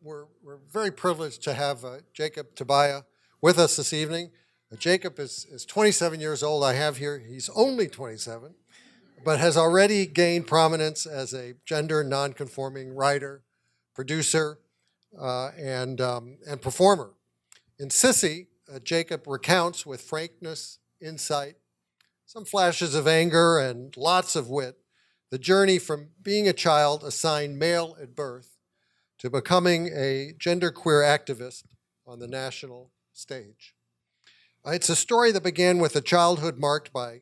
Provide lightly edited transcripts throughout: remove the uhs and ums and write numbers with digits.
We're very privileged to have Jacob Tobia with us this evening. Jacob is 27 years old. I have here, he's only 27, but has already gained prominence as a gender nonconforming writer, producer, and performer. In Sissy, Jacob recounts with frankness, insight, some flashes of anger, and lots of wit, the journey from being a child assigned male at birth to becoming a genderqueer activist on the national stage. It's a story that began with a childhood marked by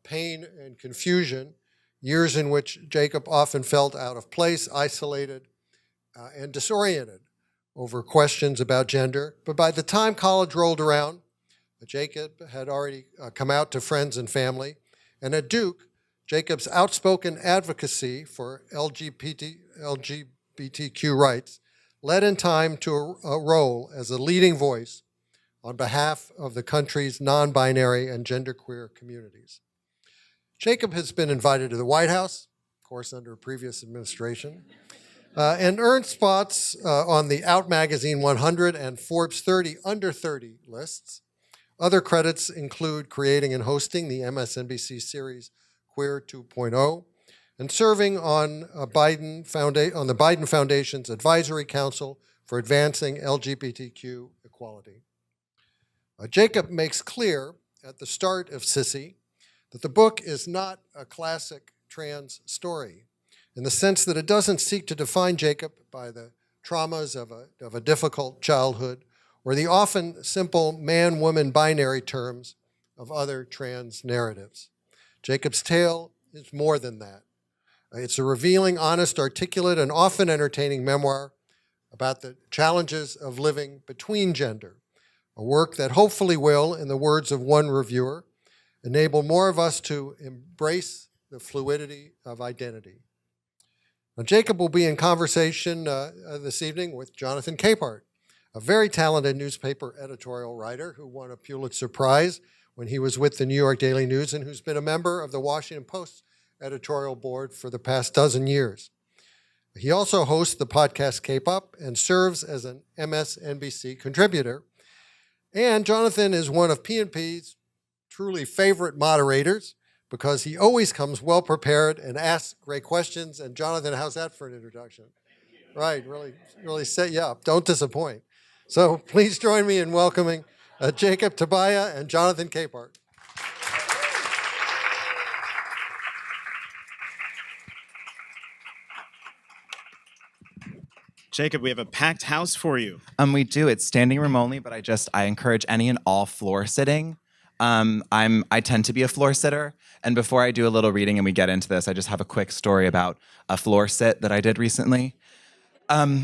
pain and confusion, years in which Jacob often felt out of place, isolated, and disoriented over questions about gender. But by the time college rolled around, Jacob had already come out to friends and family. And at Duke, Jacob's outspoken advocacy for LGBTQ rights led in time to a role as a leading voice on behalf of the country's non-binary and genderqueer communities. Jacob has been invited to the White House, of course under a previous administration, and earned spots on the Out Magazine 100 and Forbes 30 Under 30 lists. Other credits include creating and hosting the MSNBC series Queer 2.0 and serving on the Biden Foundation's Advisory Council for Advancing LGBTQ Equality. Jacob makes clear at the start of Sissy that the book is not a classic trans story in the sense that it doesn't seek to define Jacob by the traumas of a difficult childhood or the often simple man-woman binary terms of other trans narratives. Jacob's tale is more than that. It's a revealing, honest, articulate, and often entertaining memoir about the challenges of living between gender, a work that hopefully will, in the words of one reviewer, enable more of us to embrace the fluidity of identity. Now, Jacob will be in conversation this evening with Jonathan Capehart, a very talented newspaper editorial writer who won a Pulitzer Prize when he was with the New York Daily News and who's been a member of the Washington Post editorial board for the past dozen years. He also hosts the podcast Cape Up and serves as an MSNBC contributor. And Jonathan is one of P&P's truly favorite moderators because he always comes well prepared and asks great questions. And Jonathan, how's that for an introduction? Right, really set you up. Don't disappoint. So please join me in welcoming Jacob Tobia and Jonathan Capehart. Jacob, we have a packed house for you. We do. It's standing room only, but I encourage any and all floor sitting. I tend to be a floor sitter, and before I do a little reading and we get into this, I just have a quick story about a floor sit that I did recently.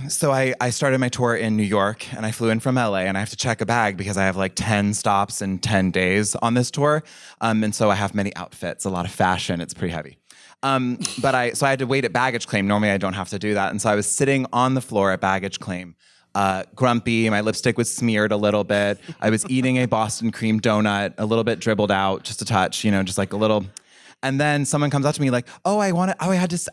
So I started my tour in New York, and I flew in from LA, and I have to check a bag because I have like 10 stops in 10 days on this tour, and so I have many outfits, a lot of fashion. It's pretty heavy. So I had to wait at baggage claim. Normally I don't have to do that. And so I was sitting on the floor at baggage claim, grumpy. My lipstick was smeared a little bit. I was eating a Boston cream donut, a little bit dribbled out, just a touch, just like a little. And then someone comes up to me like, I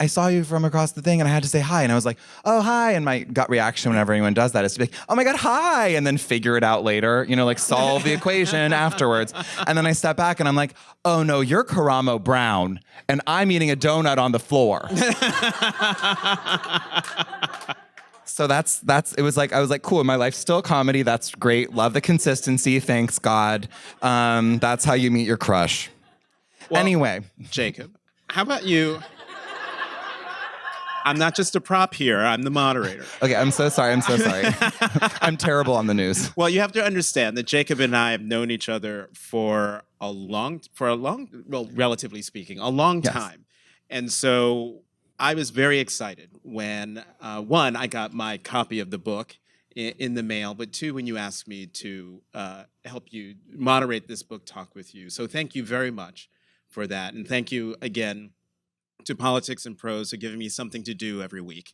saw you from across the thing and I had to say hi. And I was like, oh, hi. And my gut reaction whenever anyone does that is to be like, oh my God, hi. And then figure it out later, like solve the equation afterwards. And then I step back and I'm like, oh no, you're Karamo Brown and I'm eating a donut on the floor. So it was like, I was like, cool, my life's still comedy. That's great. Love the consistency. Thanks God. That's how you meet your crush. Well, anyway, Jacob, how about you? I'm not just a prop here. I'm the moderator. Okay, I'm so sorry. I'm terrible on the news. Well, you have to understand that Jacob and I have known each other for a long, relatively speaking, a long time. And so I was very excited when, one, I got my copy of the book in the mail, but two, when you asked me to help you moderate this book talk with you. So thank you very much for that. And thank you again to Politics and Prose for giving me something to do every week,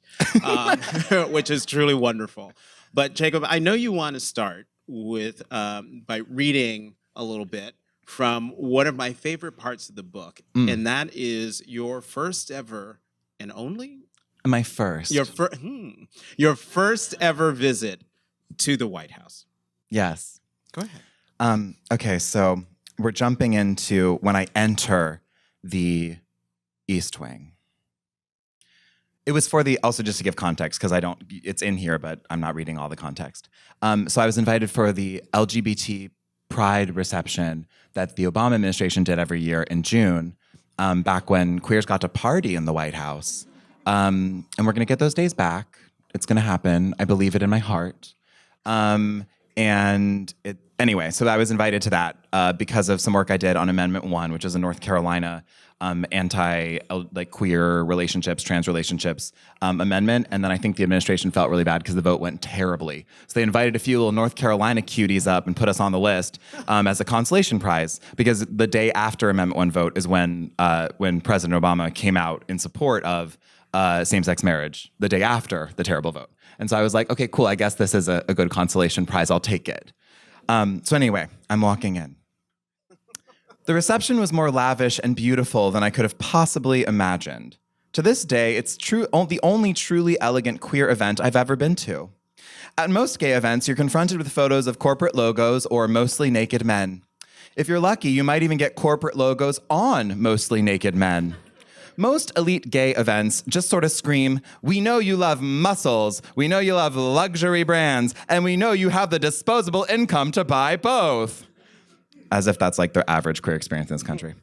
which is truly wonderful. But Jacob, I know you want to start with by reading a little bit from one of my favorite parts of the book, and that is your first ever and only My first. Your first ever visit to the White House. Yes. Go ahead. Okay, so we're jumping into when I enter the East Wing. It was for also just to give context, because it's in here, but I'm not reading all the context. So I was invited for the LGBT Pride reception that the Obama administration did every year in June, back when queers got to party in the White House. And we're going to get those days back. It's going to happen. I believe it in my heart. Anyway, so I was invited to that because of some work I did on Amendment 1, which is a North Carolina queer relationships, trans relationships amendment. And then I think the administration felt really bad because the vote went terribly. So they invited a few little North Carolina cuties up and put us on the list as a consolation prize, because the day after Amendment 1 vote is when President Obama came out in support of same-sex marriage, the day after the terrible vote. And so I was like, okay, cool, I guess this is a good consolation prize, I'll take it. So anyway, I'm walking in. The reception was more lavish and beautiful than I could have possibly imagined. To this day, it's the only truly elegant queer event I've ever been to. At most gay events, you're confronted with photos of corporate logos or mostly naked men. If you're lucky, you might even get corporate logos on mostly naked men. Most elite gay events just sort of scream, we know you love muscles, we know you love luxury brands, and we know you have the disposable income to buy both. As if that's like their average queer experience in this country.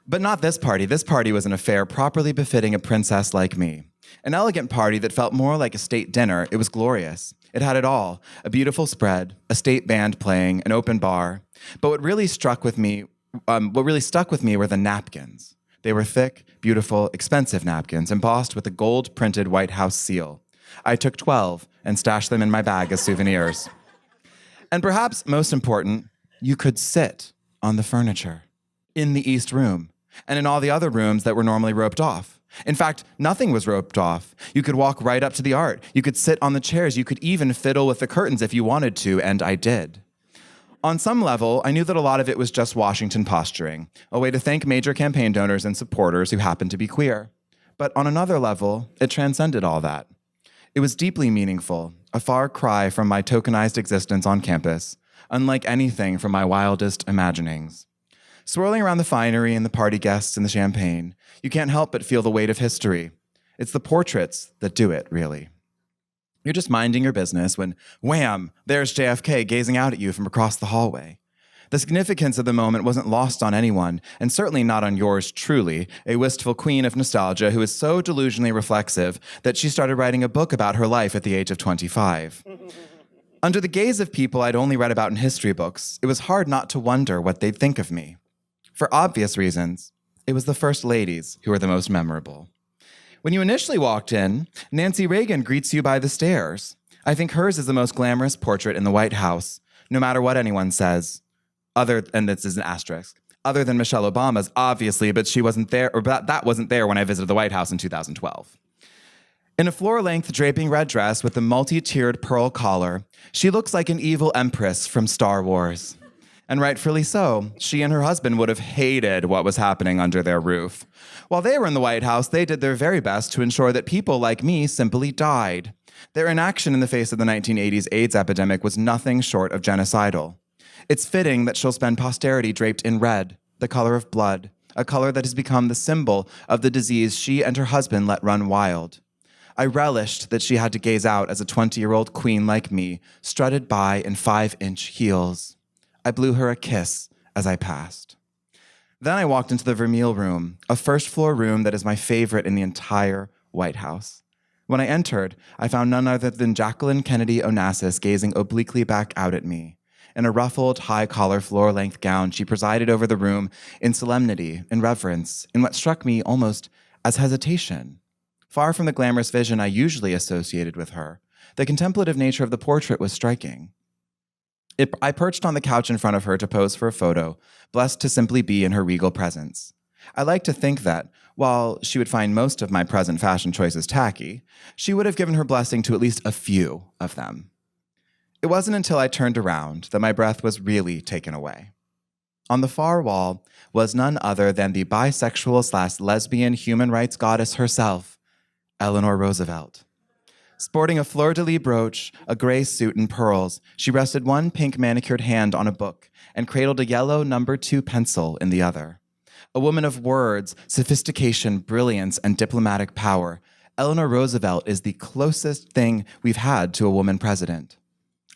But not this party. This party was an affair properly befitting a princess like me. An elegant party that felt more like a state dinner. It was glorious. It had it all. A beautiful spread, a state band playing, an open bar. But what really stuck with me were the napkins. They were thick, beautiful, expensive napkins, embossed with a gold-printed White House seal. I took 12 and stashed them in my bag as souvenirs. And perhaps most important, you could sit on the furniture in the East Room and in all the other rooms that were normally roped off. In fact, nothing was roped off. You could walk right up to the art. You could sit on the chairs. You could even fiddle with the curtains if you wanted to, and I did. On some level, I knew that a lot of it was just Washington posturing, a way to thank major campaign donors and supporters who happened to be queer. But on another level, it transcended all that. It was deeply meaningful, a far cry from my tokenized existence on campus, unlike anything from my wildest imaginings. Swirling around the finery and the party guests and the champagne, you can't help but feel the weight of history. It's the portraits that do it, really. You're just minding your business when, wham, there's JFK gazing out at you from across the hallway. The significance of the moment wasn't lost on anyone, and certainly not on yours truly, a wistful queen of nostalgia who is so delusionally reflexive that she started writing a book about her life at the age of 25. Under the gaze of people I'd only read about in history books, it was hard not to wonder what they'd think of me. For obvious reasons, it was the first ladies who were the most memorable. When you initially walked in, Nancy Reagan greets you by the stairs. I think hers is the most glamorous portrait in the White House, no matter what anyone says. And this is an asterisk, other than Michelle Obama's, obviously, but she wasn't there, or that wasn't there when I visited the White House in 2012. In a floor-length draping red dress with a multi-tiered pearl collar, she looks like an evil empress from Star Wars. And rightfully so, she and her husband would have hated what was happening under their roof. While they were in the White House, they did their very best to ensure that people like me simply died. Their inaction in the face of the 1980s AIDS epidemic was nothing short of genocidal. It's fitting that she'll spend posterity draped in red, the color of blood, a color that has become the symbol of the disease she and her husband let run wild. I relished that she had to gaze out as a 20-year-old queen like me strutted by in 5-inch heels. I blew her a kiss as I passed. Then I walked into the Vermeil room, a first-floor room that is my favorite in the entire White House. When I entered, I found none other than Jacqueline Kennedy Onassis gazing obliquely back out at me. In a ruffled, high-collar, floor-length gown, she presided over the room in solemnity, in reverence, in what struck me almost as hesitation. Far from the glamorous vision I usually associated with her, the contemplative nature of the portrait was striking. I perched on the couch in front of her to pose for a photo, blessed to simply be in her regal presence. I like to think that, while she would find most of my present fashion choices tacky, she would have given her blessing to at least a few of them. It wasn't until I turned around that my breath was really taken away. On the far wall was none other than the bisexual/lesbian human rights goddess herself, Eleanor Roosevelt. Sporting a fleur-de-lis brooch, a gray suit and pearls, she rested one pink manicured hand on a book and cradled a yellow No. 2 pencil in the other. A woman of words, sophistication, brilliance, and diplomatic power, Eleanor Roosevelt is the closest thing we've had to a woman president.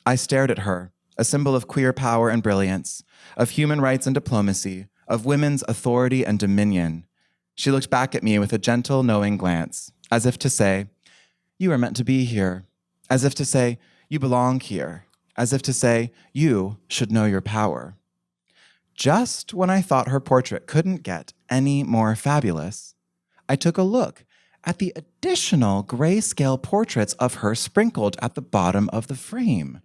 I stared at her, a symbol of queer power and brilliance, of human rights and diplomacy, of women's authority and dominion. She looked back at me with a gentle, knowing glance, as if to say, "You are meant to be here," as if to say, "You belong here," as if to say, "You should know your power." Just when I thought her portrait couldn't get any more fabulous, I took a look at the additional grayscale portraits of her sprinkled at the bottom of the frame.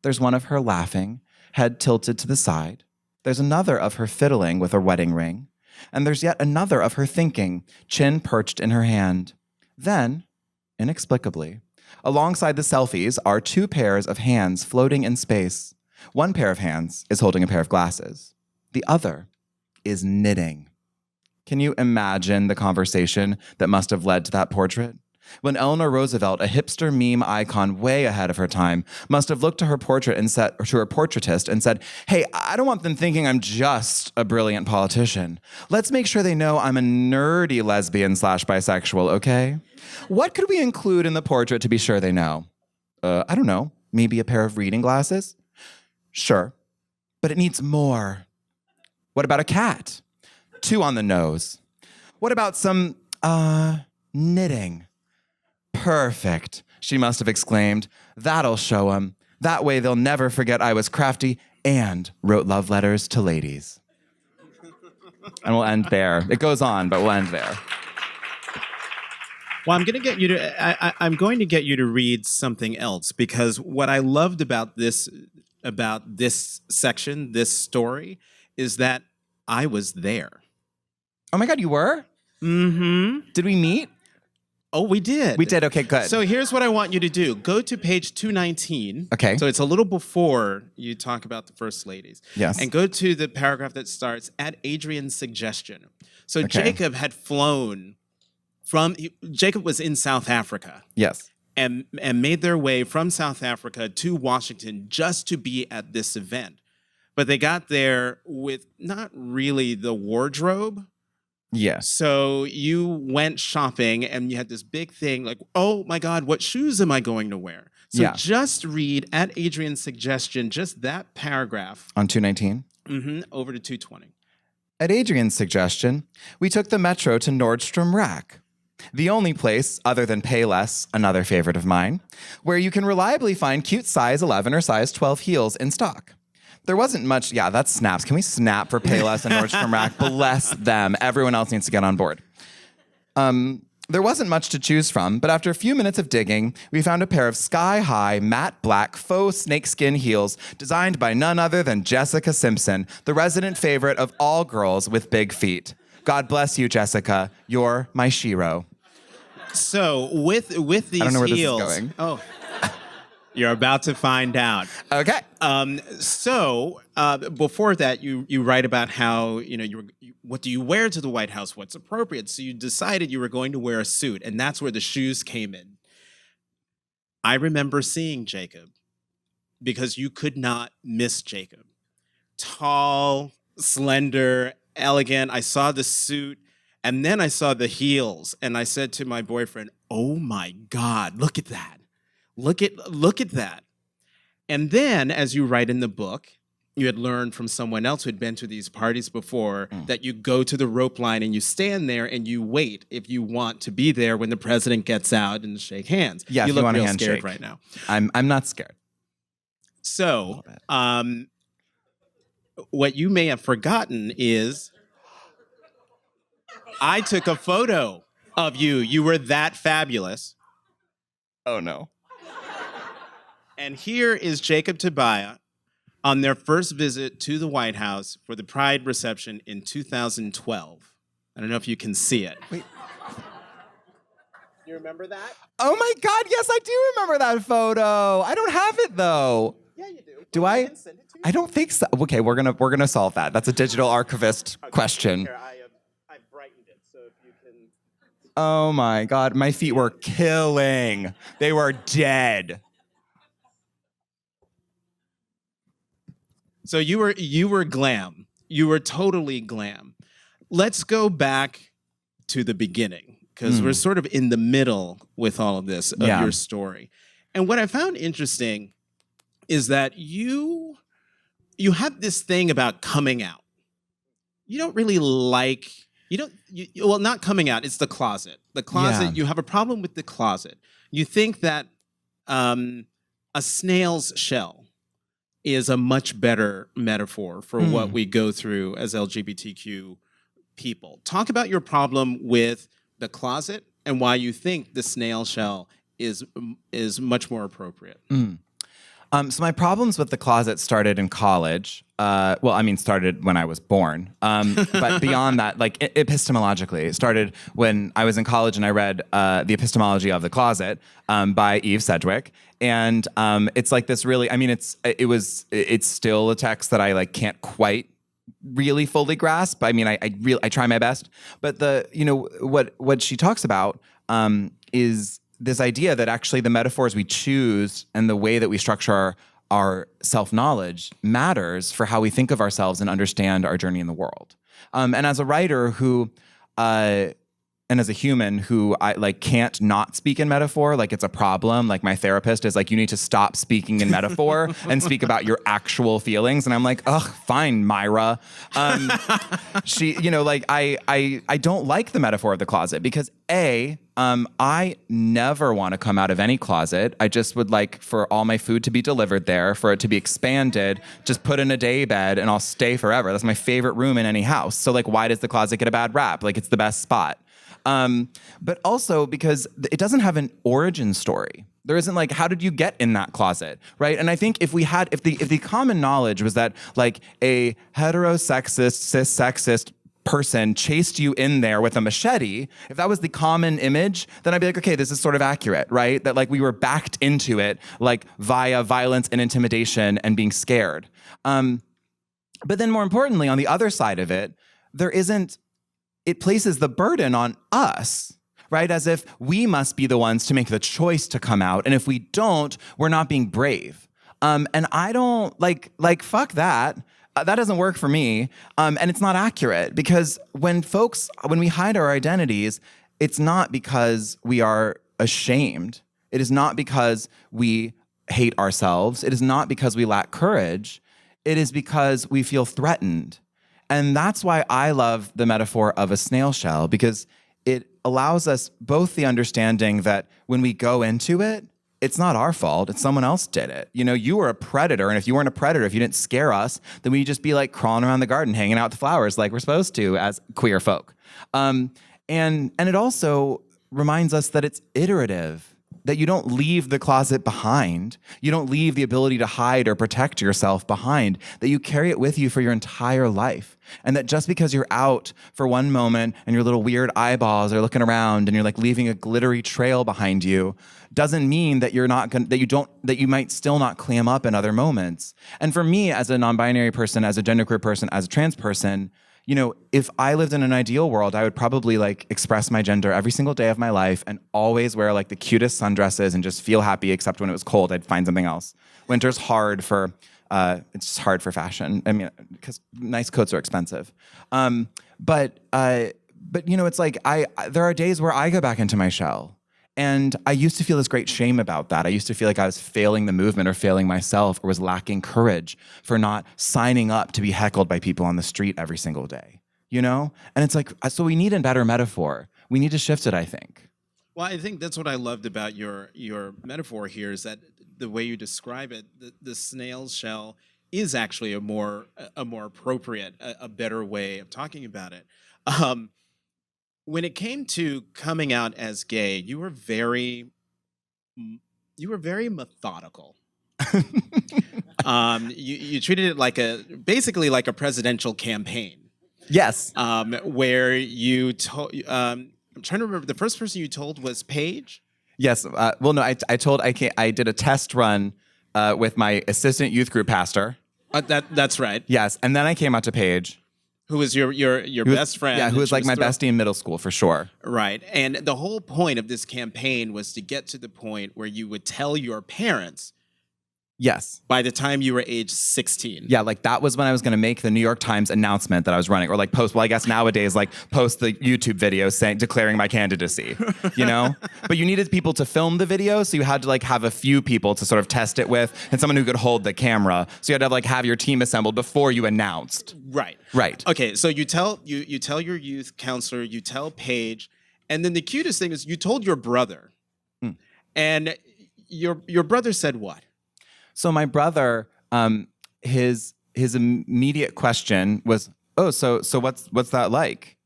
There's one of her laughing, head tilted to the side. There's another of her fiddling with a wedding ring. And there's yet another of her thinking, chin perched in her hand. Then, inexplicably, alongside the selfies are two pairs of hands floating in space. One pair of hands is holding a pair of glasses. The other is knitting. Can you imagine the conversation that must have led to that portrait? When Eleanor Roosevelt, a hipster meme icon way ahead of her time, must have looked to her portrait and said, or to her portraitist and said, "Hey, I don't want them thinking I'm just a brilliant politician. Let's make sure they know I'm a nerdy lesbian/bisexual, okay? What could we include in the portrait to be sure they know? I don't know, maybe a pair of reading glasses? Sure, but it needs more. What about a cat? 2 on the nose. What about some, knitting? Perfect, she must have exclaimed. That'll show 'em. That way they'll never forget I was crafty and wrote love letters to ladies." And we'll end there. It goes on, but we'll end there. Well, I'm going to get you to. I'm going to get you to read something else, because what I loved about this section, this story, is that I was there. Oh my God, you were? Mm-hmm. Did we meet? Oh, we did. We did. Okay, good. So here's what I want you to do. Go to page 219. Okay. So it's a little before you talk about the first ladies. Yes. And go to the paragraph that starts at Adrian's suggestion. So Okay. Jacob had flown Jacob was in South Africa. Yes. And made their way from South Africa to Washington just to be at this event. But they got there with not really the wardrobe. Yes. So you went shopping and you had this big thing like, oh my God, what shoes am I going to wear? So Yeah. just read at Adrian's suggestion, just that paragraph. On 219? Over to 220. At Adrian's suggestion, we took the metro to Nordstrom Rack, the only place, other than Payless, another favorite of mine, where you can reliably find cute size 11 or size 12 heels in stock. There wasn't much, yeah, that's snaps. Can we snap for Payless and Nordstrom Rack? Bless them. Everyone else needs to get on board. There wasn't much to choose from, but after a few minutes of digging, we found a pair of sky-high, matte black faux snakeskin heels designed by none other than Jessica Simpson, the resident favorite of all girls with big feet. God bless you, Jessica. You're my shero. So with these I don't know where heels, this is going. Oh, you're about to find out. Okay. So before that, you write about how what do you wear to the White House? What's appropriate? So you decided you were going to wear a suit, and that's where the shoes came in. I remember seeing Jacob because you could not miss Jacob. Tall, slender, elegant. I saw the suit, and then I saw the heels, and I said to my boyfriend, "Oh my God, look at that. Look at that." And then, as you write in the book, you had learned from someone else who had been to these parties before that you go to the rope line and you stand there and you wait if you want to be there when the president gets out and shake hands. Yes, you look want a real handshake. scared right now. I'm not scared. So, what you may have forgotten is I took a photo of you. You were that fabulous. Oh no. And here is Jacob Tobia on their first visit to the White House for the Pride reception in 2012. I don't know if you can see it. Wait. You remember that? Oh my God, yes, I do remember that photo. I don't have it though. Yeah, you do. Do I? can send it to you. I don't think so. Okay, we're gonna solve that. That's a digital archivist question. Here, I brightened it, so if you can. Oh my God, my feet were killing. They were dead. So you were glam. You were totally glam. Let's go back to the beginning because we're sort of in the middle with all of this of your story. And what I found interesting is that you have this thing about coming out. You don't really like well, not coming out, it's the closet. The closet, you have a problem with the closet. You think that a snail's shell is a much better metaphor for what we go through as LGBTQ people. Talk about your problem with the closet and why you think the snail shell is much more appropriate. So my problems with the closet started in college. Started when I was born. But beyond that, like epistemologically, it started when I was in college and I read The Epistemology of the Closet by Eve Sedgwick. And it's like this really, it's still a text that I like can't quite really fully grasp. I mean, I try my best. But what she talks about is this idea that actually the metaphors we choose and the way that we structure our self-knowledge matters for how we think of ourselves and understand our journey in the world. And as a writer who, and as a human who I like can't not speak in metaphor, like it's a problem. Like my therapist is like, you need to stop speaking in metaphor and speak about your actual feelings. And I'm like, ugh, fine, Myra. She, I don't like the metaphor of the closet because I never want to come out of any closet. I just would like for all my food to be delivered there, for it to be expanded, just put in a day bed and I'll stay forever. That's my favorite room in any house. So like, why does the closet get a bad rap? Like it's the best spot. But also because it doesn't have an origin story. There isn't like, how did you get in that closet, right? And I think if the common knowledge was that like a heterosexist, cis-sexist person chased you in there with a machete, if that was the common image, then I'd be like, okay, this is sort of accurate, right? That like we were backed into it like via violence and intimidation and being scared. But then more importantly, on the other side of it, it places the burden on us, right? As if we must be the ones to make the choice to come out. And if we don't, we're not being brave. And I don't fuck that. That doesn't work for me. And it's not accurate because when we hide our identities, it's not because we are ashamed. It is not because we hate ourselves. It is not because we lack courage. It is because we feel threatened. And that's why I love the metaphor of a snail shell, because it allows us both the understanding that when we go into it, it's not our fault. It's someone else did it. You were a predator. And if you weren't a predator, if you didn't scare us, then we'd just be like crawling around the garden, hanging out with the flowers like we're supposed to as queer folk. And it also reminds us that it's iterative, that you don't leave the closet behind. You don't leave the ability to hide or protect yourself behind, that you carry it with you for your entire life. And that just because you're out for one moment and your little weird eyeballs are looking around and you're like leaving a glittery trail behind you doesn't mean that that you might still not clam up in other moments. And for me, as a non-binary person, as a genderqueer person, as a trans person, if I lived in an ideal world, I would probably like express my gender every single day of my life and always wear like the cutest sundresses and just feel happy, except when it was cold, I'd find something else. Winter's hard for, it's just hard for fashion. I mean, because nice coats are expensive. But it's like, there are days where I go back into my shell. And I used to feel this great shame about that. I used to feel like I was failing the movement or failing myself or was lacking courage for not signing up to be heckled by people on the street every single day, And it's like, so we need a better metaphor. We need to shift it, I think. Well, I think that's what I loved about your metaphor here is that the way you describe it, the snail shell is actually a more appropriate, a better way of talking about it. When it came to coming out as gay, you were very methodical. You treated it basically like a presidential campaign. Yes. Where you told, I'm trying to remember, the first person you told was Paige? Yes. I did a test run with my assistant youth group pastor. That's right. Yes. And then I came out to Paige. Who was your best friend. Yeah, who was like my bestie in middle school for sure. Right. And the whole point of this campaign was to get to the point where you would tell your parents Yes. by the time you were age 16. Yeah, like that was when I was going to make the New York Times announcement that I was running, or like post, well, I guess nowadays, like post the YouTube video declaring my candidacy, you know? But you needed people to film the video, so you had to like have a few people to sort of test it with, and someone who could hold the camera. So you had to like have your team assembled before you announced. Right. Right. Okay, so you tell your youth counselor, you tell Paige, and then the cutest thing is you told your brother. And your brother said what? So my brother, his immediate question was, "Oh, so what's that like?"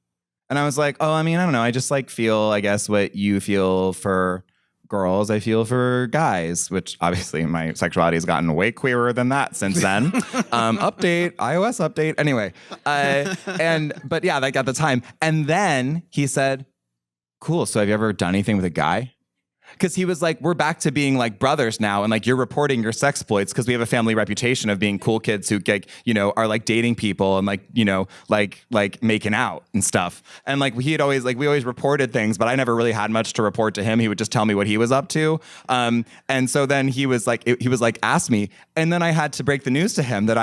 And I was like, "Oh, I mean, I don't know. I just like feel, I guess, what you feel for girls, I feel for guys," which obviously my sexuality has gotten way queerer than that since then. Update, iOS update. Anyway, but yeah, like at the time. And then he said, "Cool. So have you ever done anything with a guy?" Because he was like, we're back to being like brothers now, and like you're reporting your sexploits because we have a family reputation of being cool kids who like, you know, are like dating people and like, you know, like making out and stuff. And like we always reported things, but I never really had much to report to him. He would just tell me what he was up to. And so then he was like, ask me, and then I had to break the news to him that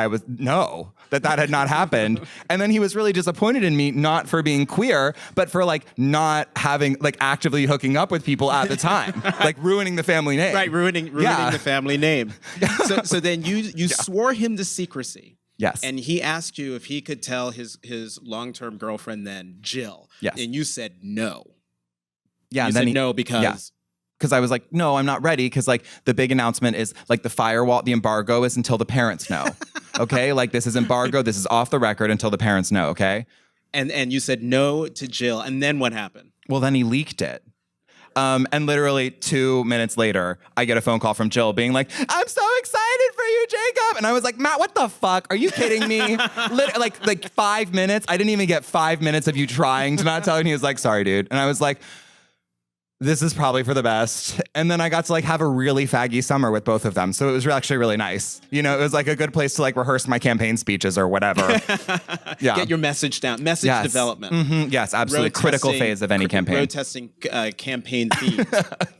that had not happened. And then he was really disappointed in me, not for being queer, but for like not having like actively hooking up with people at the time. Like ruining the family name. Right, ruining the family name. So then you swore him to secrecy. Yes. And he asked you if he could tell his long-term girlfriend then, Jill. Yes. And you said no. Yeah. You And said then no because... Yeah. Because I was like, no, I'm not ready. Because like the big announcement is like the firewall, the embargo is until the parents know. Okay? Like this is embargo. This is off the record until the parents know. Okay? And you said no to Jill. And then what happened? Well, then he leaked it. And literally 2 minutes later, I get a phone call from Jill being like, "I'm so excited for you, Jacob." And I was like, "Matt, what the fuck? Are you kidding me?" like 5 minutes. I didn't even get 5 minutes of you trying to not tell him. He was like, "Sorry, dude." And I was like, this is probably for the best. And then I got to like have a really faggy summer with both of them. So it was actually really nice. You know, it was like a good place to like rehearse my campaign speeches or whatever. Yeah. Get your message down. Message development. Mm-hmm. Yes, absolutely. Critical phase of any campaign. Road testing campaign themes.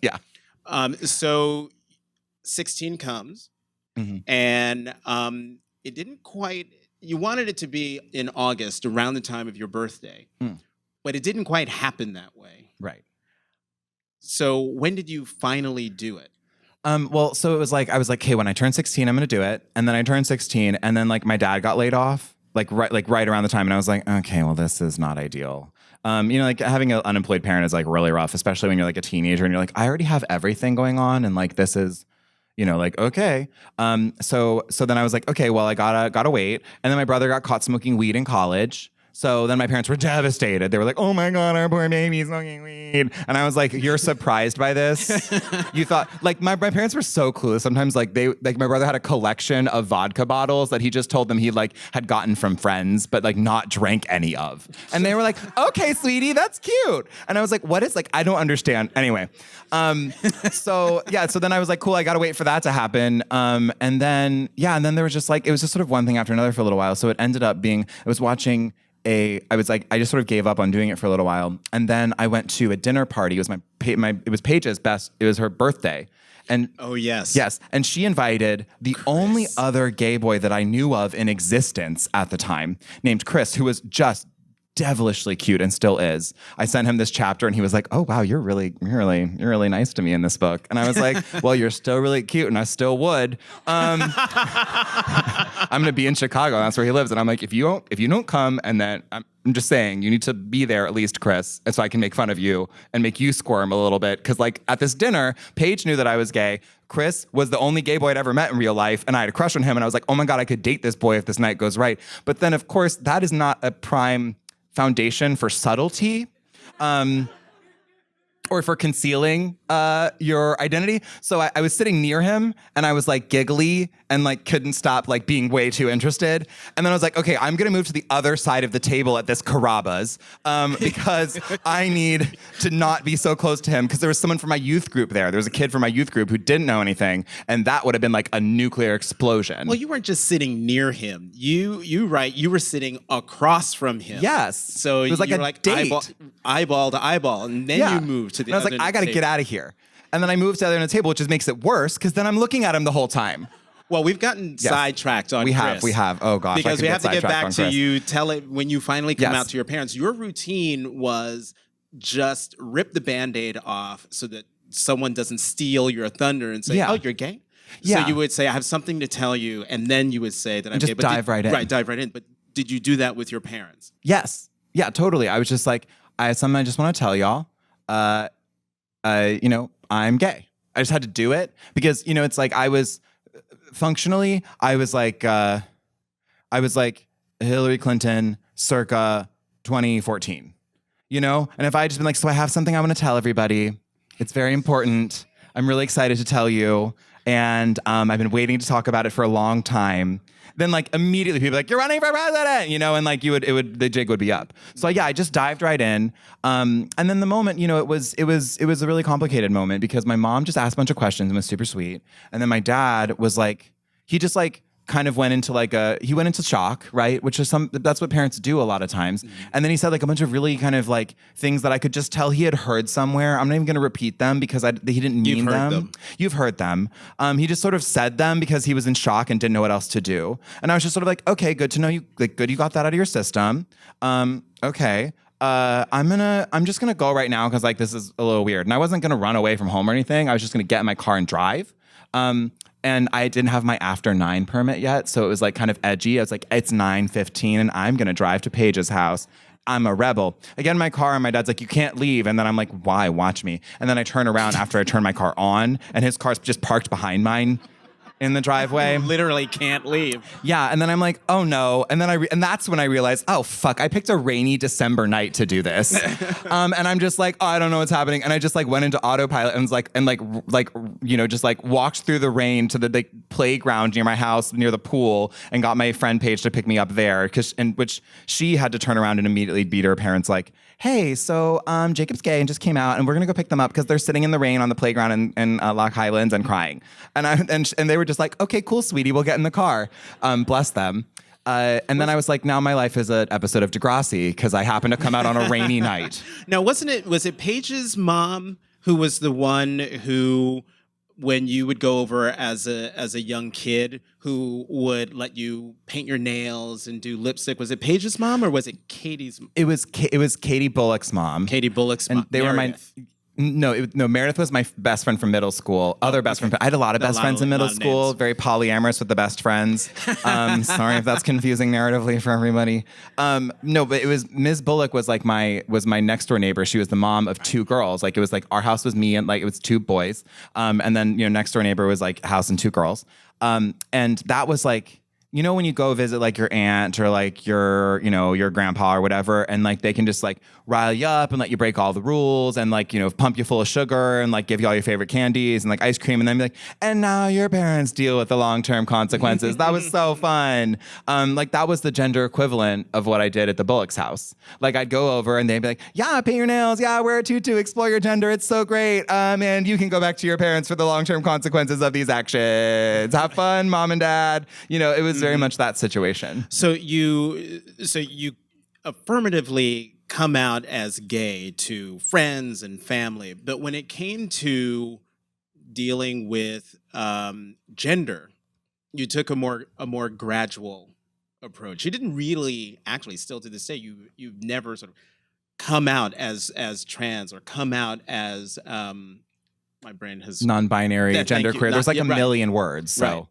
Yeah. So 16 comes and it didn't quite, you wanted it to be in August around the time of your birthday, but it didn't quite happen that way. Right. So when did you finally do it? Well, so it was like, I was like, hey, when I turn 16, I'm going to do it. And then I turned 16 and then like my dad got laid off right around the time. And I was like, okay, well, this is not ideal. You know, like having an unemployed parent is like really rough, especially when you're like a teenager and you're like, I already have everything going on. And like, this is, you know, like, okay. So then I was like, okay, well, I gotta wait. And then my brother got caught smoking weed in college. So then my parents were devastated. They were like, "Oh my God, our poor baby's smoking weed." And I was like, "You're surprised by this?" You thought, like, my parents were so clueless. Sometimes like my brother had a collection of vodka bottles that he just told them he like had gotten from friends, but like not drank any of. And they were like, "Okay, sweetie, that's cute." And I was like, "What is like, I don't understand." Anyway. So then I was like, cool, I gotta wait for that to happen. And then there was just like, it was just sort of one thing after another for a little while. So it ended up being, I was watching I just sort of gave up on doing it for a little while. And then I went to a dinner party. It was it was Paige's it was her birthday. And oh, yes. Yes. And she invited the only other gay boy that I knew of in existence at the time, named Chris, who was just devilishly cute and still is. I sent him this chapter and he was like, "Oh wow, you're really nice to me in this book." And I was like, "Well, you're still really cute and I still would." I'm gonna be in Chicago, and that's where he lives. And I'm like, if you don't come, and then I'm just saying you need to be there at least, Chris, and so I can make fun of you and make you squirm a little bit. Because like at this dinner, Paige knew that I was gay. Chris was the only gay boy I'd ever met in real life, and I had a crush on him. And I was like, oh my God, I could date this boy if this night goes right. But then of course that is not a prime foundation for subtlety. or for concealing your identity. So I was sitting near him and I was like giggly and like couldn't stop like being way too interested. And then I was like, okay, I'm gonna move to the other side of the table at this Carrabba's because I need to not be so close to him, because there was someone from my youth group there. There was a kid from my youth group who didn't know anything, and that would have been like a nuclear explosion. Well, you weren't just sitting near him. You were sitting across from him. Yes. So it was like you a were like date. eyeball to eyeball, and then you moved to the and I was other like, I gotta table. get out of here. And then I moved to the other end of the table, which just makes it worse, because then I'm looking at him the whole time. Well, we've gotten sidetracked on We Chris. have. Oh gosh, Because we have to get back to Chris. you. Tell it when you finally come Yes. out to your parents. Your routine was just rip the Band-Aid off so that someone doesn't steal your thunder and say, "Oh, you're gay." Yeah. So you would say, "I have something to tell you," and then you would say that I'm just gay. dive right in. Right, dive right in. But did you do that with your parents? Yes. Yeah, totally. I was just like, I have something I just want to tell y'all. I'm gay. I just had to do it because, it's like I was like Hillary Clinton circa 2014, And if I had just been like, so I have something I want to tell everybody. It's very important. I'm really excited to tell you. And I've been waiting to talk about it for a long time. Then like immediately people are like, you're running for president, and like the jig would be up. So yeah, I just dived right in. And then the moment, it was a really complicated moment because my mom just asked a bunch of questions and was super sweet. And then my dad was like, he just like kind of went into shock, right? Which is that's what parents do a lot of times. Mm-hmm. And then he said like a bunch of really kind of like things that I could just tell he had heard somewhere. I'm not even going to repeat them because he didn't mean them. You've heard them. He just sort of said them because he was in shock and didn't know what else to do. And I was just sort of like, okay, good to know you, like, good you got that out of your system. Okay. I'm just gonna go right now because like this is a little weird. And I wasn't gonna run away from home or anything. I was just gonna get in my car and drive. And I didn't have my after 9 permit yet, so it was like kind of edgy. I was like, it's 9:15 and I'm gonna drive to Paige's house. I'm a rebel. I get in my car and my dad's like, you can't leave. And then I'm like, why? Watch me. And then I turn around after I turn my car on and his car's just parked behind mine in the driveway. You literally can't leave. Yeah, and then I'm like, oh no, and then and that's when I realized, oh fuck, I picked a rainy December night to do this, and I'm just like, oh, I don't know what's happening, and I just like went into autopilot and was like, just like walked through the rain to the playground near my house, near the pool, and got my friend Paige to pick me up there, which she had to turn around and immediately beat her parents like, hey, so Jacob's gay and just came out, and we're gonna go pick them up because they're sitting in the rain on the playground in Loch Highlands and crying, and they were just like, okay, cool, sweetie, we'll get in the car. Bless them. And then I was like, now my life is an episode of Degrassi because I happened to come out on a rainy night. Now, was it Paige's mom who was the one who, when you would go over as a young kid, who would let you paint your nails and do lipstick? Was it Paige's mom or was it Katie's? It was Katie Bullock's mom. Katie Bullock's mom. And they Meredith. were my. No, Meredith was my best friend from middle school. Best friend. I had a lot of best friends in middle school. Very polyamorous with the best friends. Sorry if that's confusing narratively for everybody. No, but it was Ms. Bullock was my next door neighbor. She was the mom of 2 girls. Like it was like our house was me and like it was 2 boys. And then next door neighbor was like house and 2 girls. And that was like. When you go visit like your aunt or like your grandpa or whatever, and like they can just like rile you up and let you break all the rules and like, pump you full of sugar and like give you all your favorite candies and like ice cream and then be like, and now your parents deal with the long-term consequences. That was so fun. Like that was the gender equivalent of what I did at the Bullock's house. Like I'd go over and they'd be like, yeah, paint your nails. Yeah, wear a tutu, explore your gender. It's so great. And you can go back to your parents for the long-term consequences of these actions. Have fun, mom and dad. It was very much that situation. So you affirmatively come out as gay to friends and family, but when it came to dealing with gender, you took a more gradual approach. You didn't really, actually, still to this day, you've never sort of come out as trans or come out as my brain has non-binary, genderqueer. There's like a million words. So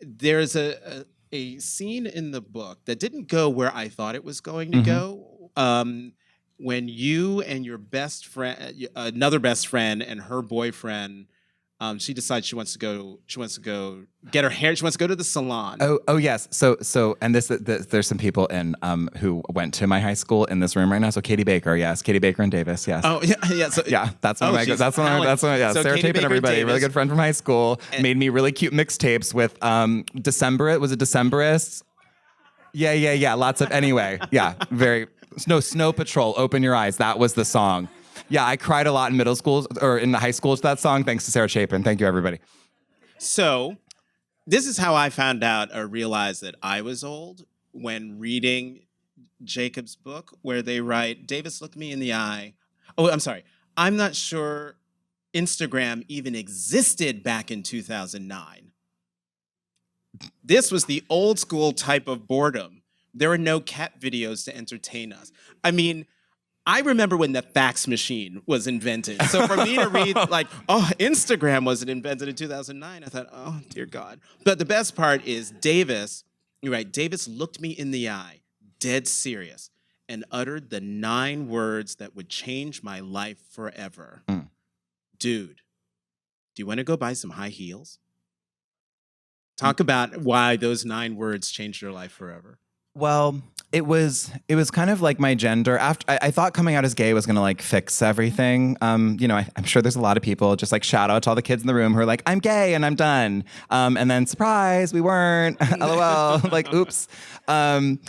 there's a scene in the book that didn't go where I thought it was going to go. When you and your best friend, another best friend, and her boyfriend she decides she wants to go get her hair. She wants to go to the salon. Oh yes. So, and there's some people in who went to my high school in this room right now. So Katie Baker, yes, Katie Baker and Davis, yes. Oh yeah. So, yeah, that's one of my. she's That's one. Yeah, So Sarah Katie Tape and Baker everybody, Davis. really good friend from high school, made me really cute mixtapes with December. Was it Decemberists? Yeah. Lots of anyway. Yeah, very. Snow Patrol. Open Your Eyes. That was the song. Yeah, I cried a lot in middle school or in high school to that song. Thanks to Sarah Chapin. Thank you, everybody. So, this is how I found out or realized that I was old when reading Jacob's book, where they write, Davis looked me in the eye. Oh, I'm sorry. I'm not sure Instagram even existed back in 2009. This was the old school type of boredom. There were no cat videos to entertain us. I mean, I remember when the fax machine was invented. So for me to read Instagram wasn't invented in 2009, I thought, oh, dear God. But the best part is Davis, you're right, Davis looked me in the eye, dead serious, and uttered the 9 words that would change my life forever. Dude, do you want to go buy some high heels? Talk about why those 9 words changed your life forever. Well, it was kind of like my gender. After I thought coming out as gay was gonna like fix everything. I'm sure there's a lot of people, just like shout out to all the kids in the room who are like, I'm gay and I'm done. And then surprise, we weren't. LOL. Like, oops. And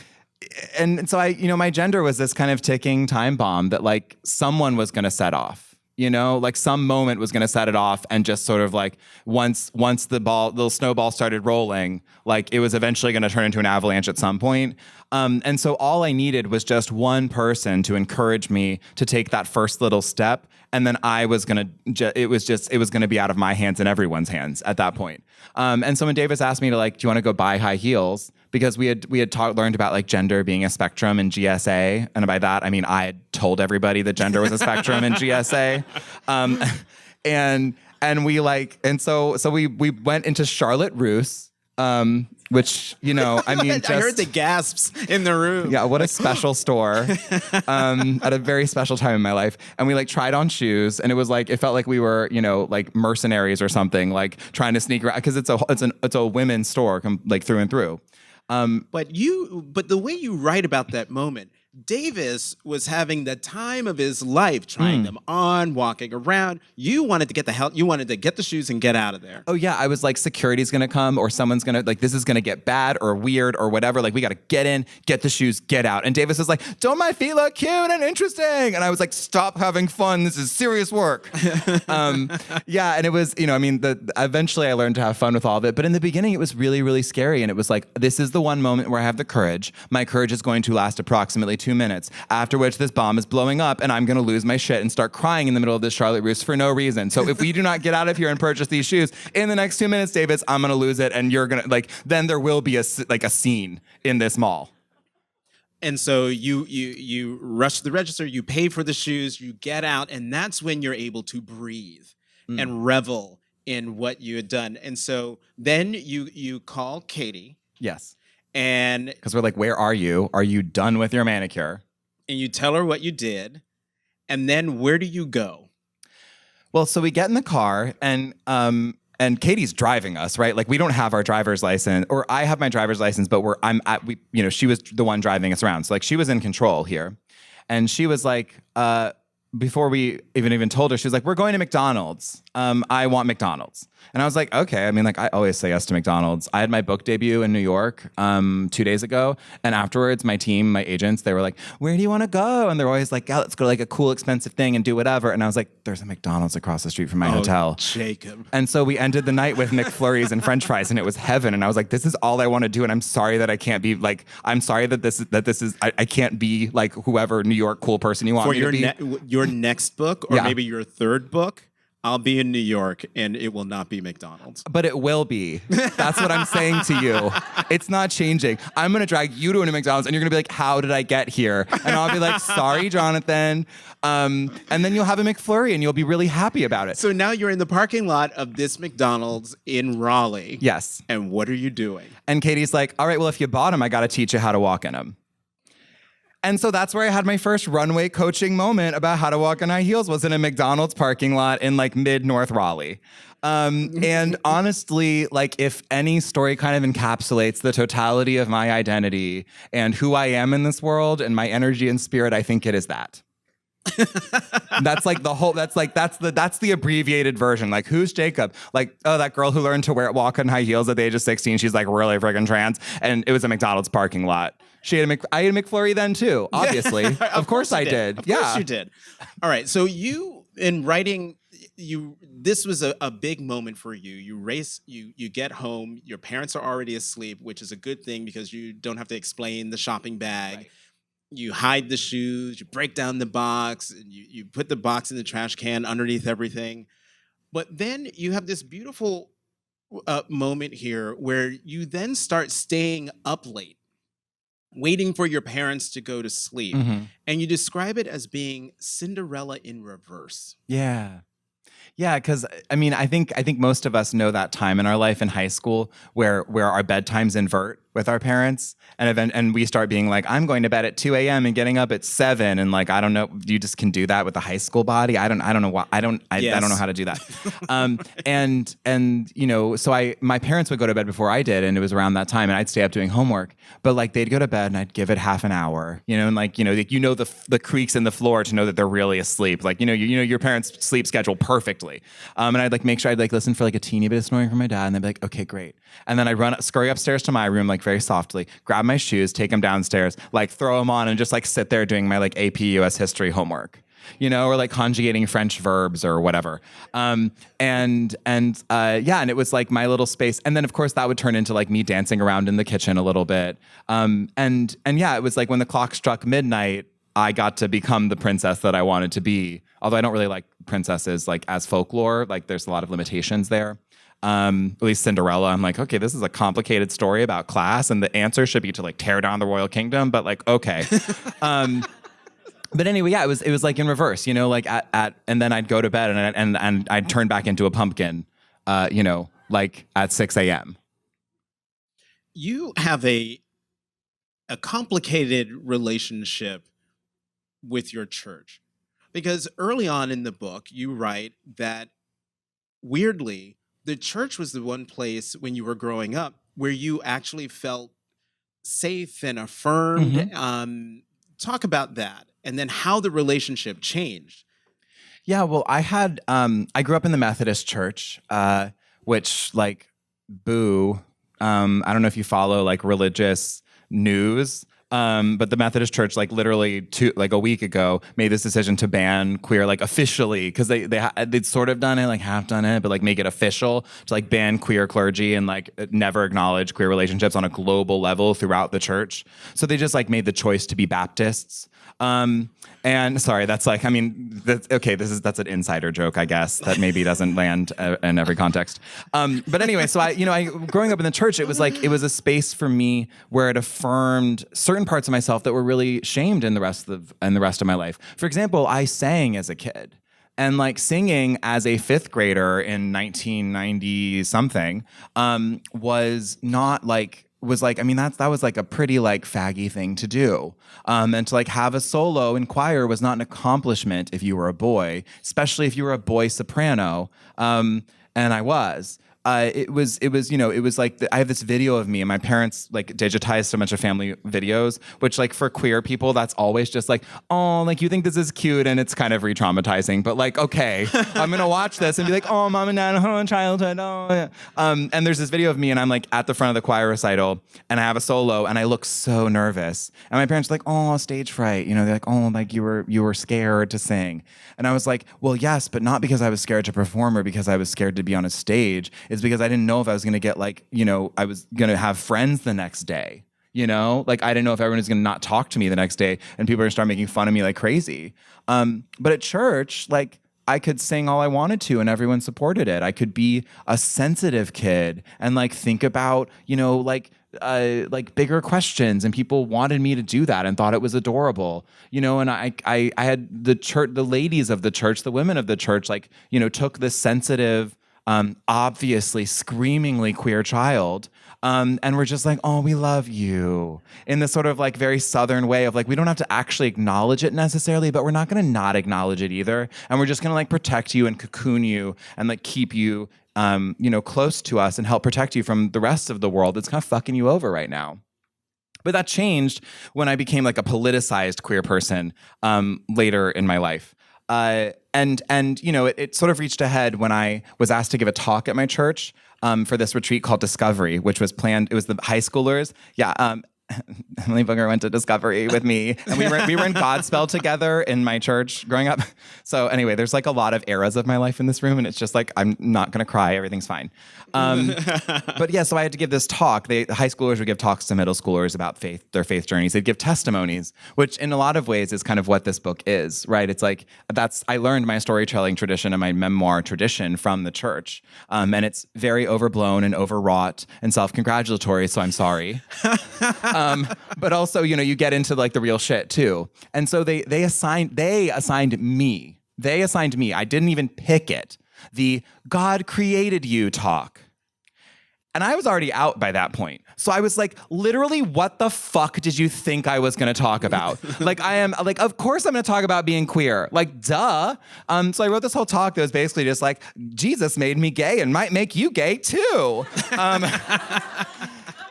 so my gender was this kind of ticking time bomb that like someone was gonna set off. Like some moment was going to set it off, and just sort of like once the little snowball started rolling, like it was eventually going to turn into an avalanche at some point. And so all I needed was just one person to encourage me to take that first little step, and then I was gonna. It was going to be out of my hands and everyone's hands at that point. And so when Davis asked me to like, do you want to go buy high heels? Because we had learned about like gender being a spectrum in GSA, and by that I mean I had told everybody that gender was a spectrum in GSA, so we went into Charlotte Russe, which I mean, I heard the gasps in the room. Yeah, what a special store at a very special time in my life. And we like tried on shoes, and it was like it felt like we were like mercenaries or something, like trying to sneak around because it's a women's store like through and through. But the way you write about that moment, Davis was having the time of his life trying them on, walking around. You wanted to get the shoes and get out of there. Oh yeah, I was like, security's gonna come, or someone's gonna like, this is gonna get bad or weird or whatever. Like, we gotta get in, get the shoes, get out. And Davis was like, don't my feet look cute and interesting? And I was like, stop having fun. This is serious work. Yeah, and it was, eventually I learned to have fun with all of it. But in the beginning, it was really, really scary. And it was like, this is the one moment where I have the courage. My courage is going to last approximately 2 minutes, after which this bomb is blowing up and I'm going to lose my shit and start crying in the middle of this Charlotte Russe for no reason. So if we do not get out of here and purchase these shoes in the next 2 minutes, Davis, I'm going to lose it, and you're going to then there will be a scene in this mall. And so you rush to the register, you pay for the shoes, you get out, and that's when you're able to breathe and revel in what you had done. And so then you call Katie. Yes. And because we're like, where are you? Are you done with your manicure? And you tell her what you did. And then where do you go? Well, so we get in the car, and Katie's driving us, right? Like, we don't have our driver's license, or I have my driver's license, but she was the one driving us around. So like, she was in control here. And she was like, before we even told her, she was like, we're going to McDonald's. I want McDonald's. And I was like, okay. I mean, like, I always say yes to McDonald's. I had my book debut in New York 2 days ago. And afterwards, my team, my agents, they were like, where do you want to go? And they're always like, yeah, let's go to like a cool, expensive thing and do whatever. And I was like, there's a McDonald's across the street from my hotel. Jacob. And so we ended the night with McFlurries and French fries, and it was heaven. And I was like, this is all I want to do. And I'm sorry that I can't be like, I'm sorry that this is, I can't be like whoever New York cool person you want for me to be. Your next book, or maybe your third book, I'll be in New York, and it will not be McDonald's. But it will be. That's what I'm saying to you. It's not changing. I'm going to drag you to a McDonald's, and you're going to be like, how did I get here? And I'll be like, sorry, Jonathan. And then you'll have a McFlurry, and you'll be really happy about it. So now you're in the parking lot of this McDonald's in Raleigh. Yes. And what are you doing? And Katie's like, all right, well, if you bought them, I got to teach you how to walk in them. And so that's where I had my first runway coaching moment about how to walk in high heels, was in a McDonald's parking lot in like mid-North Raleigh. And honestly, like if any story kind of encapsulates the totality of my identity and who I am in this world and my energy and spirit, I think it is that. That's like the whole, that's the abbreviated version. Like, who's Jacob? Like, oh, that girl who learned to walk in high heels at the age of 16. She's like really freaking trans. And it was a McDonald's parking lot. I ate a McFlurry then too, obviously. Of course I did. Of course you did. All right. So you, in writing, this was a big moment for you. You get home, your parents are already asleep, which is a good thing because you don't have to explain the shopping bag. Right. You hide the shoes, you break down the box, and you put the box in the trash can underneath everything. But then you have this beautiful moment here where you then start staying up late, waiting for your parents to go to sleep. Mm-hmm. And you describe it as being Cinderella in reverse. Yeah. Yeah, because I mean, I think most of us know that time in our life in high school where our bedtimes invert with our parents, and we start being like, I'm going to bed at 2 a.m. and getting up at 7, and like, I don't know, you just can do that with the high school body. I don't know why. I don't know how to do that. And you know, so my parents would go to bed before I did, and it was around that time, and I'd stay up doing homework. But like, they'd go to bed, and I'd give it half an hour, you know, and like, the creaks in the floor to know that they're really asleep. Like, you know your parents' sleep schedule perfectly. And I'd like make sure I'd like listen for like a teeny bit of snoring from my dad, and they'd be like, okay, great. And then I'd scurry upstairs to my room, like very softly, grab my shoes, take them downstairs, like throw them on, and just like sit there doing my like AP US history homework, you know, or like conjugating French verbs or whatever. And it was like my little space. And then of course that would turn into like me dancing around in the kitchen a little bit. And yeah, it was like when the clock struck midnight, I got to become the princess that I wanted to be. Although I don't really like princesses like as folklore, like there's a lot of limitations there. At least Cinderella, I'm like, okay, this is a complicated story about class, and the answer should be to like tear down the royal kingdom, but like, okay. But anyway, yeah, it was like in reverse, you know, like and then I'd go to bed and I'd turn back into a pumpkin, you know, like at 6 a.m. You have a complicated relationship with your church, because early on in the book, you write that weirdly, the church was the one place when you were growing up where you actually felt safe and affirmed. Mm-hmm. Talk about that, and then how the relationship changed. Yeah, well, I grew up in the Methodist church, which like, boo. I don't know if you follow like religious news. But the Methodist Church, like literally a week ago, made this decision to ban queer, like officially, because they'd sort of done it, like half done it, but like make it official to like ban queer clergy and like never acknowledge queer relationships on a global level throughout the church. So they just like made the choice to be Baptists. And sorry, that's like, I mean, that's an insider joke, I guess, that maybe doesn't land in every context. But anyway, so I growing up in the church, it was a space for me where it affirmed certain parts of myself that were really shamed in the rest of my life. For example, I sang as a kid. And like singing as a fifth grader in 1990 something was not like, I mean, that was like a pretty like faggy thing to do. And to like have a solo in choir was not an accomplishment if you were a boy, especially if you were a boy soprano. And I was. It was like I have this video of me, and my parents like digitized a bunch of family videos, which like for queer people, that's always just like, oh, like you think this is cute, and it's kind of re-traumatizing, but like, okay, I'm gonna watch this and be like, oh, mom and dad, oh, childhood, oh, yeah. And there's this video of me, and I'm like at the front of the choir recital, and I have a solo, and I look so nervous, and my parents are like, oh, stage fright, you know, they're like, oh, like you were scared to sing, and I was like, well, yes, but not because I was scared to perform or because I was scared to be on a stage. It's because I didn't know if I was going to get like, you know, I was going to have friends the next day, you know, like I didn't know if everyone was going to not talk to me the next day and people are going to start making fun of me like crazy. But at church, like I could sing all I wanted to and everyone supported it. I could be a sensitive kid and like think about, you know, like bigger questions, and people wanted me to do that and thought it was adorable, you know, and I had the ladies of the church, the women of the church, like, you know, took this sensitive, obviously screamingly queer child, And we're just like, oh, we love you, in this sort of like very Southern way of like, we don't have to actually acknowledge it necessarily, but we're not going to not acknowledge it either. And we're just going to like protect you and cocoon you and like keep you, close to us and help protect you from the rest of the world that's kind of fucking you over right now. But that changed when I became like a politicized queer person later in my life. It sort of reached a head when I was asked to give a talk at my church for this retreat called Discovery, which was planned. It was the high schoolers. Yeah. Emily Booger went to Discovery with me, and we were in Godspell together in my church growing up. So anyway, there's like a lot of eras of my life in this room, and it's just like, I'm not gonna cry, everything's fine. But yeah, so I had to give this talk. The high schoolers would give talks to middle schoolers about their faith journeys. They'd give testimonies, which in a lot of ways is kind of what this book is, right? It's like, I learned my storytelling tradition and my memoir tradition from the church. And it's very overblown and overwrought and self-congratulatory, so I'm sorry. But also, you get into like the real shit too. And so they assigned me. I didn't even pick it. The God created you talk. And I was already out by that point. So I was like, literally, what the fuck did you think I was going to talk about? Of course I'm going to talk about being queer. Like, duh. So I wrote this whole talk that was basically just like, Jesus made me gay and might make you gay too.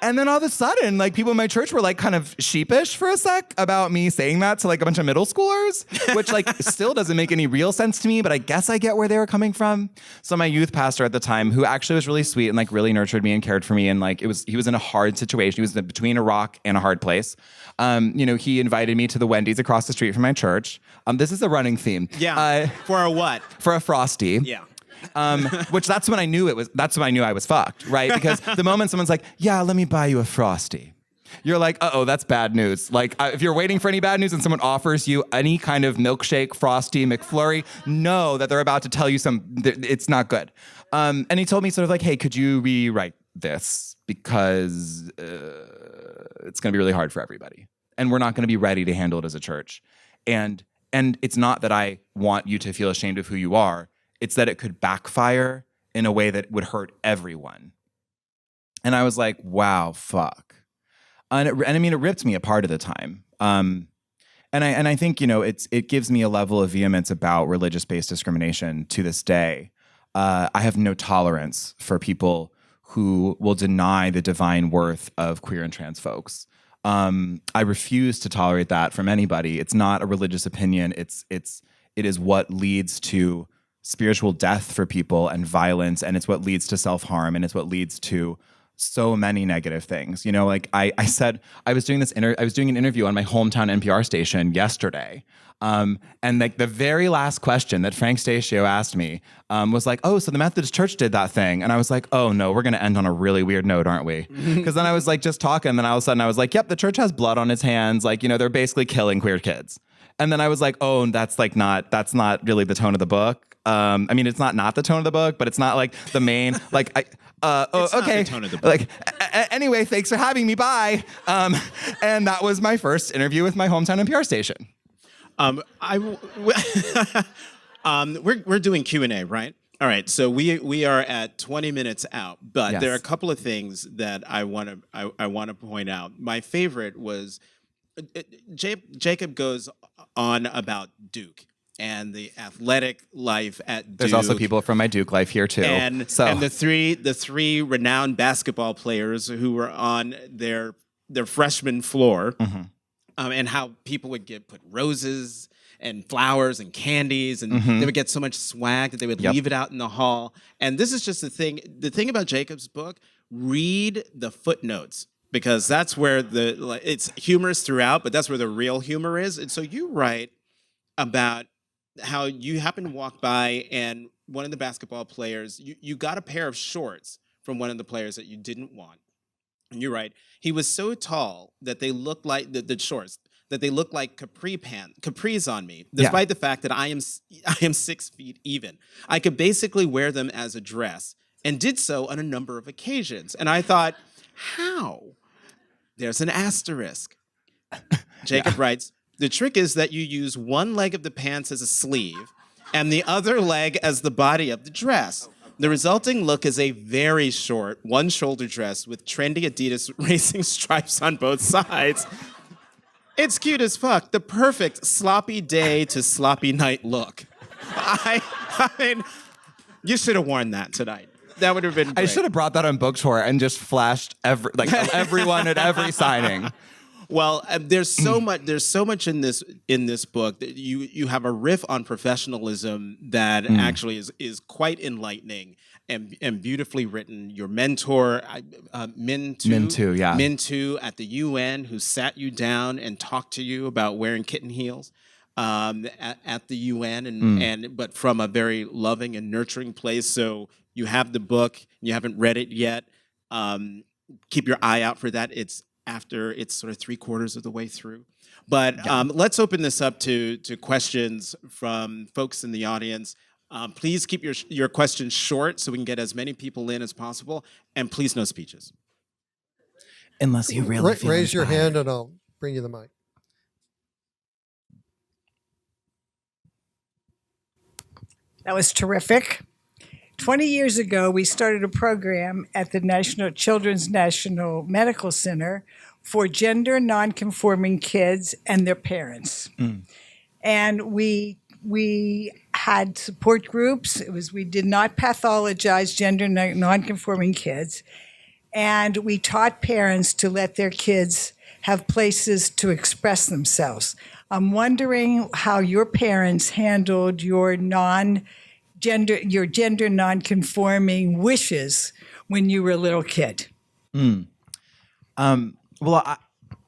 And then all of a sudden, like, people in my church were like kind of sheepish for a sec about me saying that to like a bunch of middle schoolers, which like still doesn't make any real sense to me, but I guess I get where they were coming from. So my youth pastor at the time, who actually was really sweet and like really nurtured me and cared for me, and like he was in a hard situation. He was between a rock and a hard place. He invited me to the Wendy's across the street from my church. This is a running theme. Yeah. For a what? For a Frosty. Yeah. Which that's when I knew I was fucked, right? Because the moment someone's like, yeah, let me buy you a Frosty, you're like, uh-oh, that's bad news. Like, if you're waiting for any bad news and someone offers you any kind of milkshake, Frosty, McFlurry, know that they're about to tell you it's not good. And he told me sort of like, hey, could you rewrite this? Because it's going to be really hard for everybody. And we're not going to be ready to handle it as a church. And it's not that I want you to feel ashamed of who you are. It's that it could backfire in a way that would hurt everyone. And I was like, wow, fuck. And it ripped me apart at the time. And I think, it gives me a level of vehemence about religious-based discrimination to this day. I have no tolerance for people who will deny the divine worth of queer and trans folks. I refuse to tolerate that from anybody. It's not a religious opinion. It is what leads to spiritual death for people and violence, and it's what leads to self-harm, and it's what leads to so many negative things. I said I was doing an interview on my hometown NPR station yesterday, and like the very last question that Frank Stasio asked me was like, oh, so the Methodist Church did that thing, and I was like, oh no, we're gonna end on a really weird note, aren't we? Because then I was like just talking, and then all of a sudden I was like, yep, the church has blood on its hands, like they're basically killing queer kids. And then I was like, oh, that's not really the tone of the book. It's not the tone of the book, but it's not like the main, like, It's okay. not the tone of the book. Like, anyway, thanks for having me. Bye. And that was my first interview with my hometown NPR station. We're doing Q&A, right? All right. So we are at 20 minutes out, but Yes. there are a couple of things that I want to point out. My favorite was Jacob goes on about Duke and the athletic life at Duke. There's also people from my Duke life here too. And the three renowned basketball players who were on their freshman floor, mm-hmm. And how people would put roses and flowers and candies, and mm-hmm. they would get so much swag that they would leave it out in the hall. And this is just the thing. The thing about Jacob's book: read the footnotes, because that's where it's humorous throughout, but that's where the real humor is. And so you write about how you happen to walk by and one of the basketball players, you got a pair of shorts from one of the players that you didn't want. And you're right. He was so tall that they looked like the shorts, that they looked like capris on me, despite the fact that I am 6 feet even. I could basically wear them as a dress, and did so on a number of occasions. And I thought, how? There's an asterisk. Jacob writes, the trick is that you use one leg of the pants as a sleeve and the other leg as the body of the dress. The resulting look is a very short, one-shoulder dress with trendy Adidas racing stripes on both sides. It's cute as fuck. The perfect sloppy day to sloppy night look. I mean, you should have worn that tonight. That would have been great. I should have brought that on book tour and just flashed everyone at every signing. Well, there's so much. There's so much in this book that you have a riff on professionalism that actually is quite enlightening and beautifully written. Your mentor, Mintu at the UN, who sat you down and talked to you about wearing kitten heels at the UN, but from a very loving and nurturing place. So you have the book. You haven't read it yet. Keep your eye out for that. It's after it's sort of 3/4 of the way through. But let's open this up to questions from folks in the audience. Please keep your questions short so we can get as many people in as possible. And please, no speeches. Unless you really feel raise your inspired. hand and I'll bring you the mic. That was terrific. 20 years ago, we started a program at the Children's National Medical Center for gender nonconforming kids and their parents. And we had support groups. We did not pathologize gender nonconforming kids. And we taught parents to let their kids have places to express themselves. I'm wondering how your parents handled your gender nonconforming wishes when you were a little kid. Well,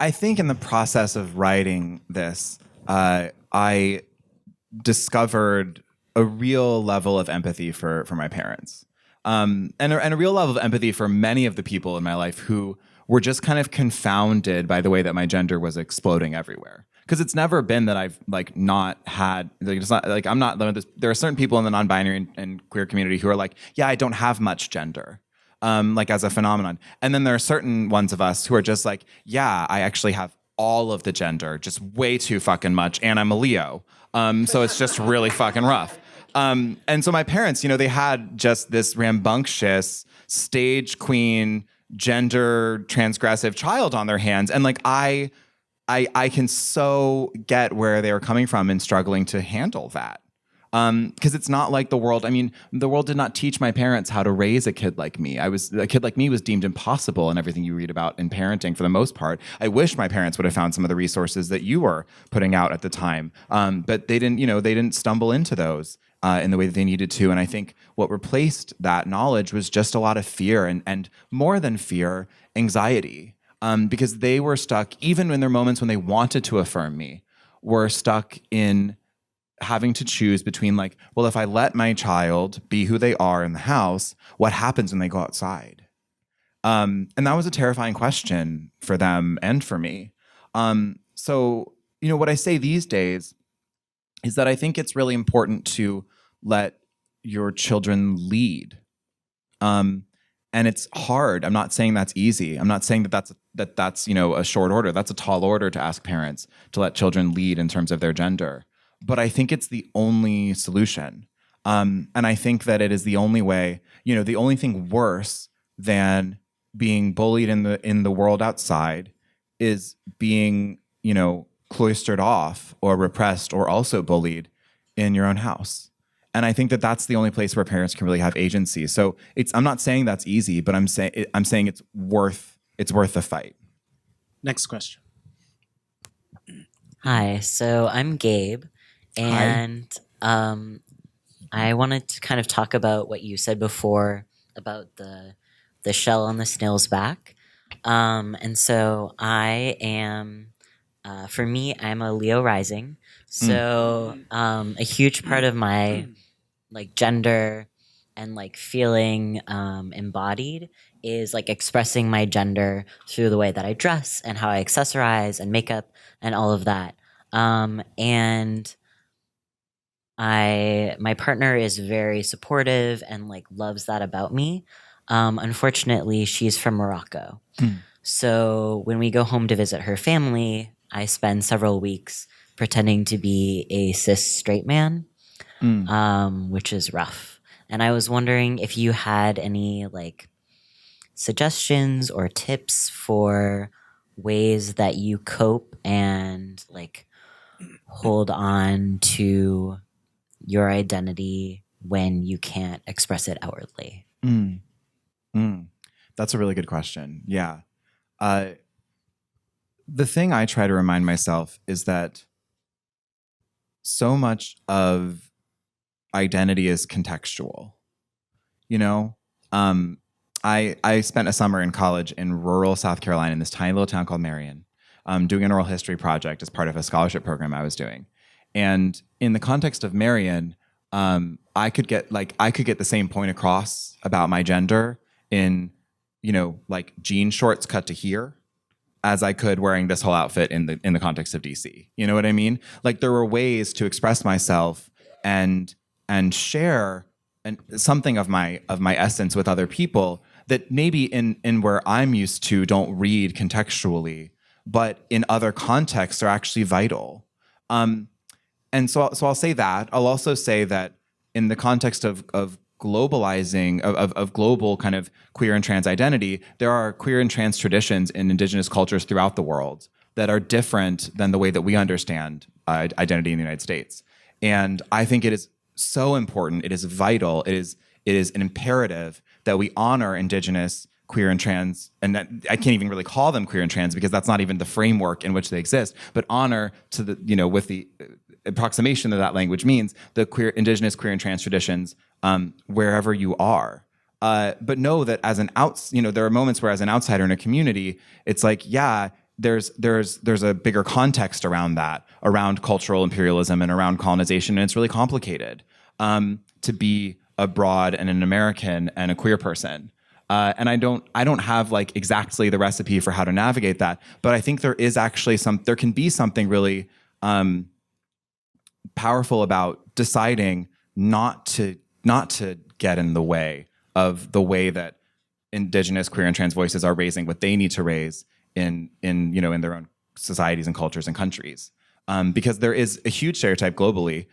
I think in the process of writing this, I discovered a real level of empathy for my parents, and a real level of empathy for many of the people in my life who were just kind of confounded by the way that my gender was exploding everywhere. Because it's never been that I've not had it's not I'm not. There are certain people in the non-binary and queer community who are like, yeah, I don't have much gender. As a phenomenon. And then there are certain ones of us who are just like, yeah, I actually have all of the gender, just way too fucking much, and I'm a Leo. So it's just really fucking rough. And so my parents, they had just this rambunctious stage queen, gender transgressive child on their hands. And I can so get where they were coming from in struggling to handle that. Because it's not like the world. I mean, the world did not teach my parents how to raise a kid like me. A kid like me was deemed impossible in everything you read about in parenting for the most part. I wish my parents would have found some of the resources that you were putting out at the time. But they didn't, they didn't stumble into those in the way that they needed to. And I think what replaced that knowledge was just a lot of fear and more than fear, anxiety. Because they were stuck, even in their moments when they wanted to affirm me, were stuck in having to choose between well, if I let my child be who they are in the house, what happens when they go outside? And that was a terrifying question for them and for me. So, what I say these days is that I think it's really important to let your children lead. And it's hard. I'm not saying that's easy. I'm not saying that's a short order. That's a tall order to ask parents to let children lead in terms of their gender. But I think it's the only solution. And I think that it is the only way, the only thing worse than being bullied in the world outside is being, cloistered off or repressed or also bullied in your own house. And I think that that's the only place where parents can really have agency. So I'm not saying that's easy, but I'm saying it's worth the fight. Next question. Hi, so I'm Gabe. And I wanted to kind of talk about what you said before about the shell on the snail's back. And so I am, for me, I'm a Leo rising. So a huge part of my gender and feeling embodied is expressing my gender through the way that I dress and how I accessorize and makeup and all of that. And my partner is very supportive and loves that about me. Unfortunately, she's from Morocco. So when we go home to visit her family, I spend several weeks pretending to be a cis straight man, which is rough. And I was wondering if you had any like suggestions or tips for ways that you cope and like hold on to your identity when you can't express it outwardly. That's a really good question. Yeah. The thing I try to remind myself is that so much of identity is contextual. You know, I spent a summer in college in rural South Carolina in this tiny little town called Marion, doing an oral history project as part of a scholarship program I was doing. And in the context of Marion, I could get the same point across about my gender in, like jean shorts cut to here, as I could wearing this whole outfit in the context of DC. You know what I mean? Like there were ways to express myself and share something of my essence with other people that maybe in where I'm used to don't read contextually, but in other contexts are actually vital. And so I'll say that. I'll also say that in the context of globalizing, of global kind of queer and trans identity, there are queer and trans traditions in indigenous cultures throughout the world that are different than the way that we understand identity in the United States. And I think it is so important, it is vital, it is an imperative that we honor indigenous queer and trans, and that, I can't even really call them queer and trans because that's not even the framework in which they exist, but honor to the, with the approximation that language means, the indigenous queer and trans traditions wherever you are. But know that as there are moments where as an outsider in a community, it's like, yeah, there's a bigger context around that, around cultural imperialism and around colonization, and it's really complicated to be a broad and an American and a queer person. And I don't have like exactly the recipe for how to navigate that, but I think there can be something really powerful about deciding not to get in the way of the way that indigenous queer and trans voices are raising what they need to raise in their own societies and cultures and countries. Because there is a huge stereotype globally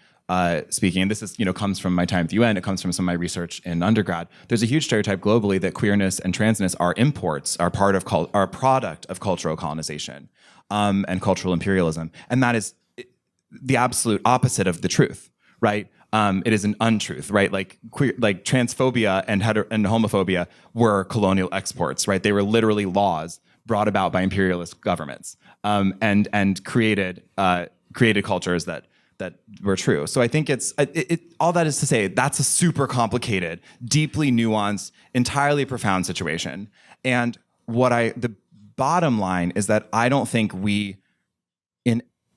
speaking, and this is, comes from my time at the UN, it comes from some of my research in undergrad. There's a huge stereotype globally that queerness and transness are imports, are a product of cultural colonization and cultural imperialism. And that is the absolute opposite of the truth, right? It is an untruth, right? Like transphobia and homophobia were colonial exports, right? They were literally laws brought about by imperialist governments and created cultures that were true. So I think it's all that is to say, that's a super complicated, deeply nuanced, entirely profound situation. And the bottom line is that I don't think we,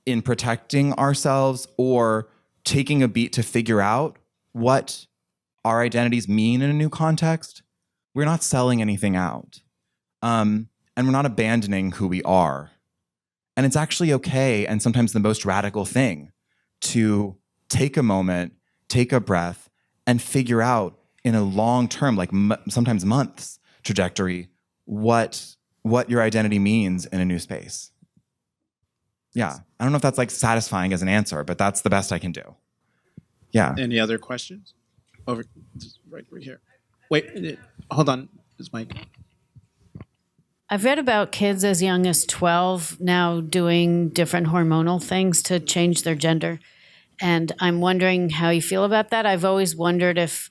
in protecting ourselves or taking a beat to figure out what our identities mean in a new context, we're not selling anything out. And we're not abandoning who we are. And it's actually okay, and sometimes the most radical thing, to take a moment, take a breath, and figure out in a long term, like sometimes months trajectory, what your identity means in a new space. Yeah, I don't know if that's like satisfying as an answer, but that's the best I can do. Yeah. Any other questions? Over right here. Wait, hold on. This mic. I've read about kids as young as 12 now doing different hormonal things to change their gender. And I'm wondering how you feel about that. I've always wondered if,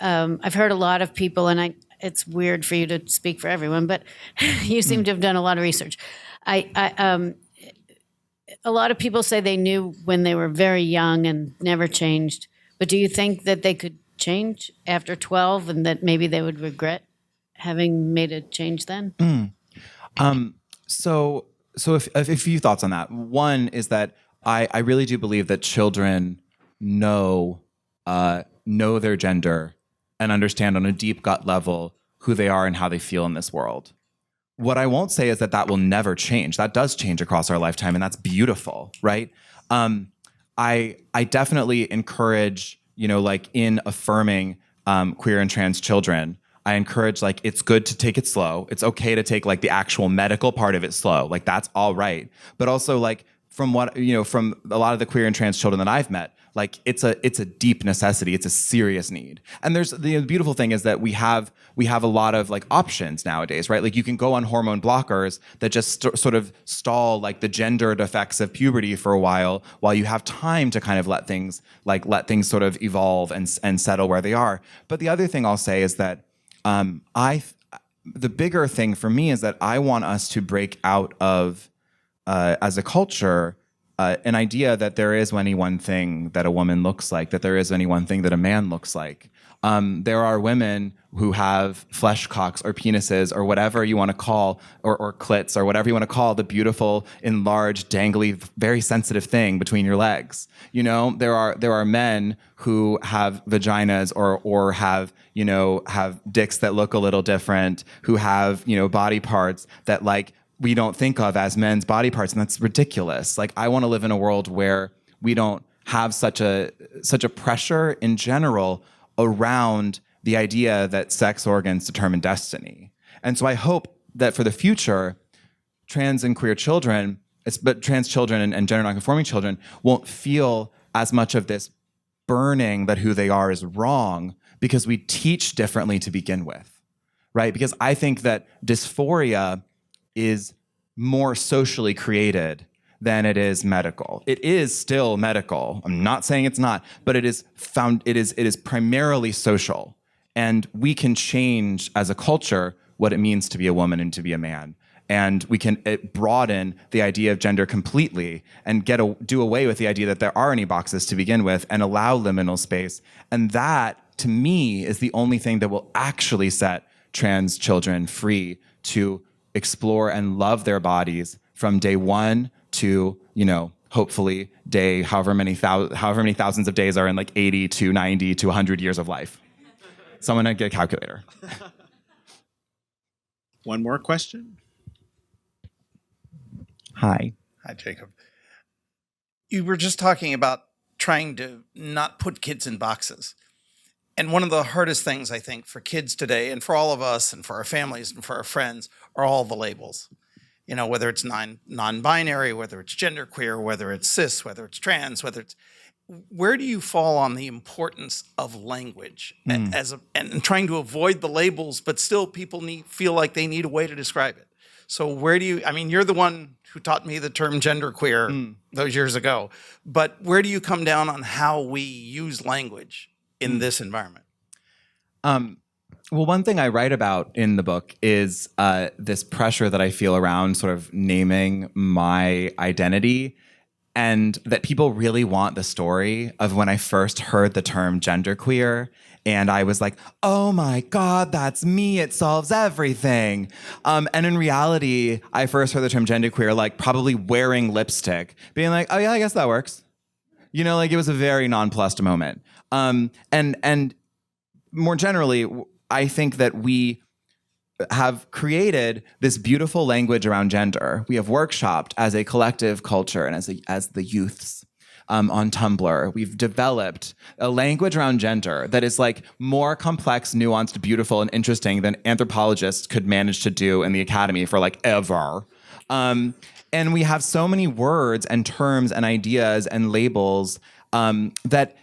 I've heard a lot of people, and it's weird for you to speak for everyone, but you seem to have done a lot of research. A lot of people say they knew when they were very young and never changed. But do you think that they could change after 12 and that maybe they would regret having made a change then? So a few thoughts on that. One is that I really do believe that children know their gender and understand on a deep gut level who they are and how they feel in this world. What I won't say is that will never change. That does change across our lifetime, and that's beautiful, right? I definitely encourage, in affirming queer and trans children, I encourage, it's good to take it slow. It's okay to take, the actual medical part of it slow. That's all right. But also, from what from a lot of the queer and trans children that I've met, like it's a deep necessity. It's a serious need. And there's the beautiful thing is that we have a lot of like options nowadays, right? Like you can go on hormone blockers that just sort of stall like the gendered effects of puberty for a while you have time to kind of let things sort of evolve and settle where they are. But the other thing I'll say is that the bigger thing for me is that I want us to break out of as a culture, an idea that there is any one thing that a woman looks like, that there is any one thing that a man looks like. There are women who have flesh cocks or penises or whatever you want to call, or clits or whatever you want to call the beautiful, enlarged, dangly, very sensitive thing between your legs. There are men who have vaginas or have dicks that look a little different, who have body parts that like we don't think of as men's body parts, and that's ridiculous. Like I want to live in a world where we don't have such a pressure in general around the idea that sex organs determine destiny. And so I hope that for the future, trans and queer children, but trans children and gender nonconforming children won't feel as much of this burning that who they are is wrong because we teach differently to begin with, right? Because I think that dysphoria is more socially created than it is medical. It is still medical. I'm not saying it's not, but it is primarily social. And we can change as a culture what it means to be a woman and to be a man. And we can broaden the idea of gender completely and do away with the idea that there are any boxes to begin with and allow liminal space. And that, to me, is the only thing that will actually set trans children free to explore and love their bodies from day one to, hopefully day however many thousands of days are in like 80 to 90 to 100 years of life. Someone get a calculator. One more question. Hi, Jacob. You were just talking about trying to not put kids in boxes. And one of the hardest things, I think, for kids today, and for all of us, and for our families, and for our friends, are all the labels. Whether it's non-binary, whether it's genderqueer, whether it's cis, whether it's trans, where do you fall on the importance of language and trying to avoid the labels, but still people feel like they need a way to describe it? So you're the one who taught me the term genderqueer those years ago, but where do you come down on how we use language in this environment? Well, one thing I write about in the book is this pressure that I feel around sort of naming my identity, and that people really want the story of when I first heard the term genderqueer. And I was like, oh my God, that's me. It solves everything. And in reality, I first heard the term genderqueer, like probably wearing lipstick, being like, oh yeah, I guess that works. It was a very nonplussed moment. And more generally, I think that we have created this beautiful language around gender. We have workshopped as a collective culture and as the youths on Tumblr. We've developed a language around gender that is like more complex, nuanced, beautiful, and interesting than anthropologists could manage to do in the academy for like ever. And we have so many words and terms and ideas and labels that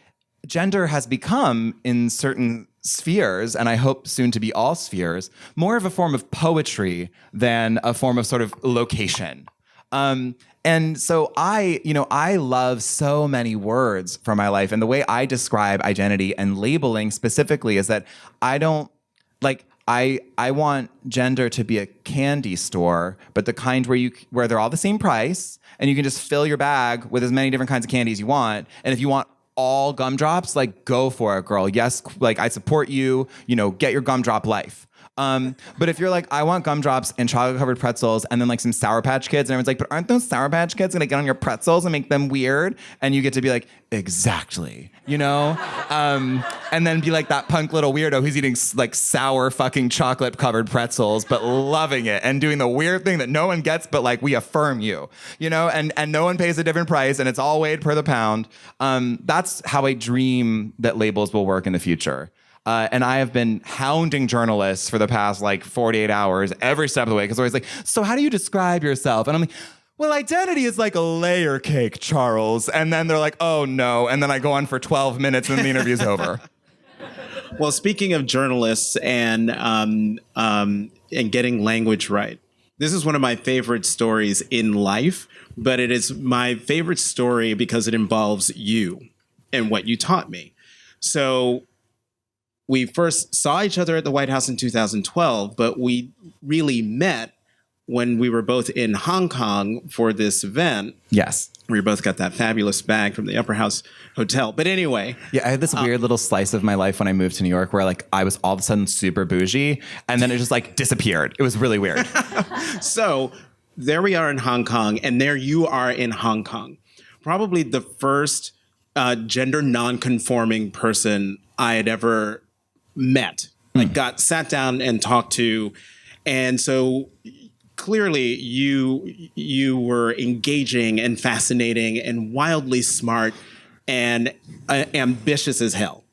gender has become in certain spheres, and I hope soon to be all spheres, more of a form of poetry than a form of sort of location. And so I love so many words from my life, and the way I describe identity and labeling specifically is that I don't like I want gender to be a candy store, but the kind where they're all the same price and you can just fill your bag with as many different kinds of candies you want. And if you want all gumdrops, like go for it, girl. Yes, like I support you, get your gumdrop life. But if you're like, I want gumdrops and chocolate covered pretzels and then like some Sour Patch Kids, and everyone's like, but aren't those Sour Patch Kids gonna get on your pretzels and make them weird? And you get to be like, exactly, and then be like that punk little weirdo who's eating like sour fucking chocolate covered pretzels, but loving it and doing the weird thing that no one gets, but like we affirm you, and no one pays a different price and it's all weighed per the pound. That's how I dream that labels will work in the future. And I have been hounding journalists for the past like 48 hours every step of the way because they're always like, so how do you describe yourself? And I'm like, well, identity is like a layer cake, Charles. And then they're like, oh no. And then I go on for 12 minutes and the interview's over. Well, speaking of journalists and getting language right, this is one of my favorite stories in life, but it is my favorite story because it involves you and what you taught me. So we first saw each other at the White House in 2012, but we really met when we were both in Hong Kong for this event. Yes. We both got that fabulous bag from the Upper House Hotel. But anyway. Yeah, I had this weird little slice of my life when I moved to New York where like I was all of a sudden super bougie and then it just like disappeared. It was really weird. So there we are in Hong Kong and there you are in Hong Kong. Probably the first gender non-conforming person I had ever met, like sat down and talked to. And so clearly you were engaging and fascinating and wildly smart and ambitious as hell.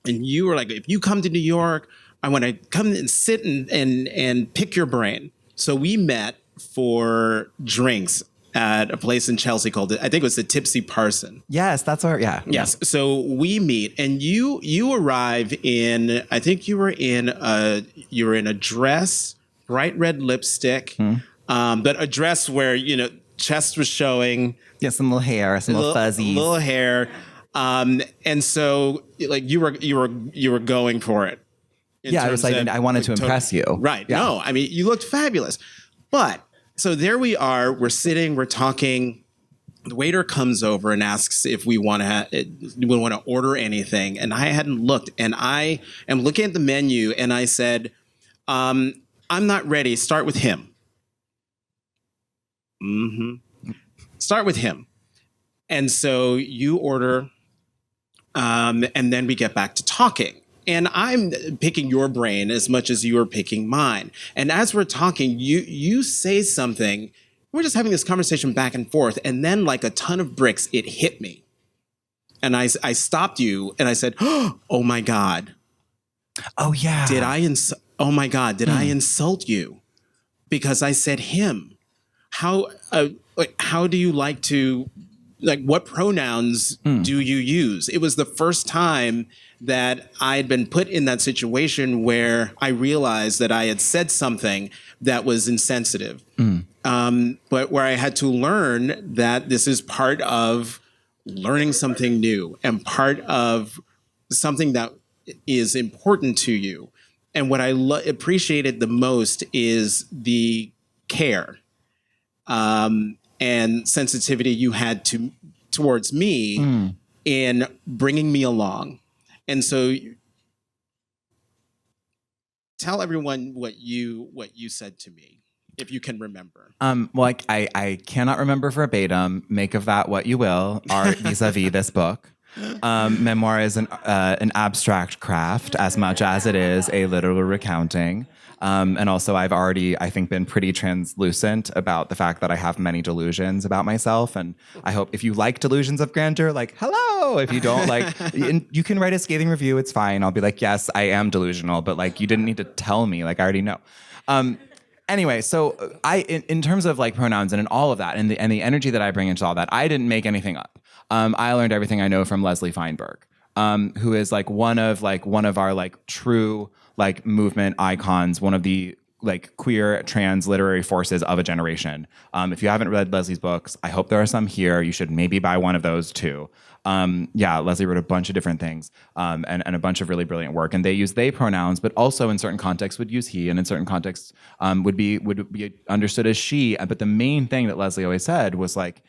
And you were like, if you come to New York, I want to come and sit and pick your brain. So we met for drinks at a place in Chelsea called, I think it was the Tipsy Parson. Yes, that's our, yeah. Yes. So we meet and you arrive in, I think you were in a dress, bright red lipstick, but a dress where, chest was showing. Yeah, some little hair, some little fuzzies. Little hair. And so like you were going for it. Yeah, I was like, I wanted to impress you. Right. Yeah. No, I mean, you looked fabulous. But so there we are, we're sitting, we're talking. The waiter comes over and asks if we want to order anything. And I hadn't looked. And I am looking at the menu and I said, I'm not ready. Start with him. Start with him. And so you order, and then we get back to talking. And I'm picking your brain as much as you are picking mine. And as we're talking, you say something. We're just having this conversation back and forth. And then like a ton of bricks, it hit me. And I stopped you and I said, oh my God. Oh yeah. Oh my God, did I insult you? Because I said him. How do you like to, what pronouns do you use? It was the first time that I had been put in that situation where I realized that I had said something that was insensitive. But where I had to learn that this is part of learning something new and part of something that is important to you. And what I appreciated the most is the care and sensitivity you had towards me in bringing me along. And so tell everyone what you said to me, if you can remember. Well, I cannot remember verbatim. Make of that what you will. Art vis-a-vis this book. Memoir is an abstract craft as much as it is a literal recounting. And also I've already, I think, been pretty translucent about the fact that I have many delusions about myself. And I hope if you like delusions of grandeur, like, hello. If you don't, like, you can write a scathing review. It's fine. I'll be like, yes, I am delusional. But like, you didn't need to tell me. Like, I already know. Anyway, so in terms of like pronouns and in all of that and the energy that I bring into all that, I didn't make anything up. I learned everything I know from Leslie Feinberg, who is like one of our like true like movement icons, one of the like queer trans literary forces of a generation. If you haven't read Leslie's books, I hope there are some here. You should maybe buy one of those too. Leslie wrote a bunch of different things and a bunch of really brilliant work. And they use they pronouns, but also in certain contexts would use he, and in certain contexts would be understood as she. But the main thing that Leslie always said was like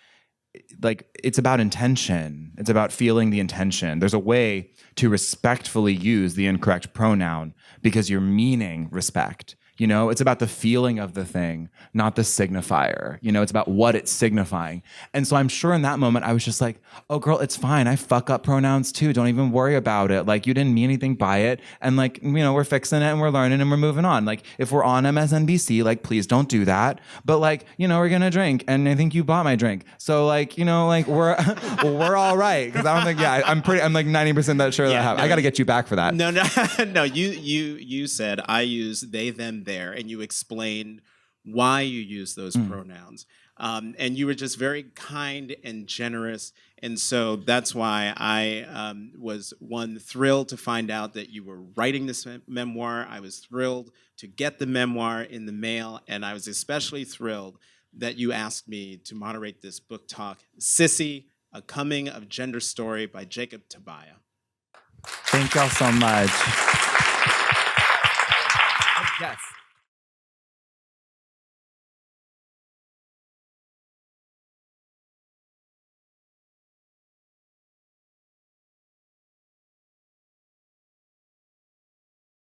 it's about intention. It's about feeling the intention. There's a way to respectfully use the incorrect pronoun because you're meaning respect. You know, it's about the feeling of the thing, not the signifier. You know, it's about what it's signifying. And so I'm sure in that moment, I was just like, oh, girl, it's fine. I fuck up pronouns too. Don't even worry about it. Like, you didn't mean anything by it. And like, we're fixing it and we're learning and we're moving on. Like, if we're on MSNBC, like, please don't do that. But like, we're going to drink. And I think you bought my drink. So like, we're all right. Cause I don't think, I'm like 90% that sure that happened. I got to get you back for that. No. You said I use they, them, there, and you explained why you use those pronouns. And you were just very kind and generous. And so that's why I was, one, thrilled to find out that you were writing this memoir. I was thrilled to get the memoir in the mail. And I was especially thrilled that you asked me to moderate this book talk, Sissy, A Coming of Gender Story by Jacob Tobia. Thank y'all so much. Yes.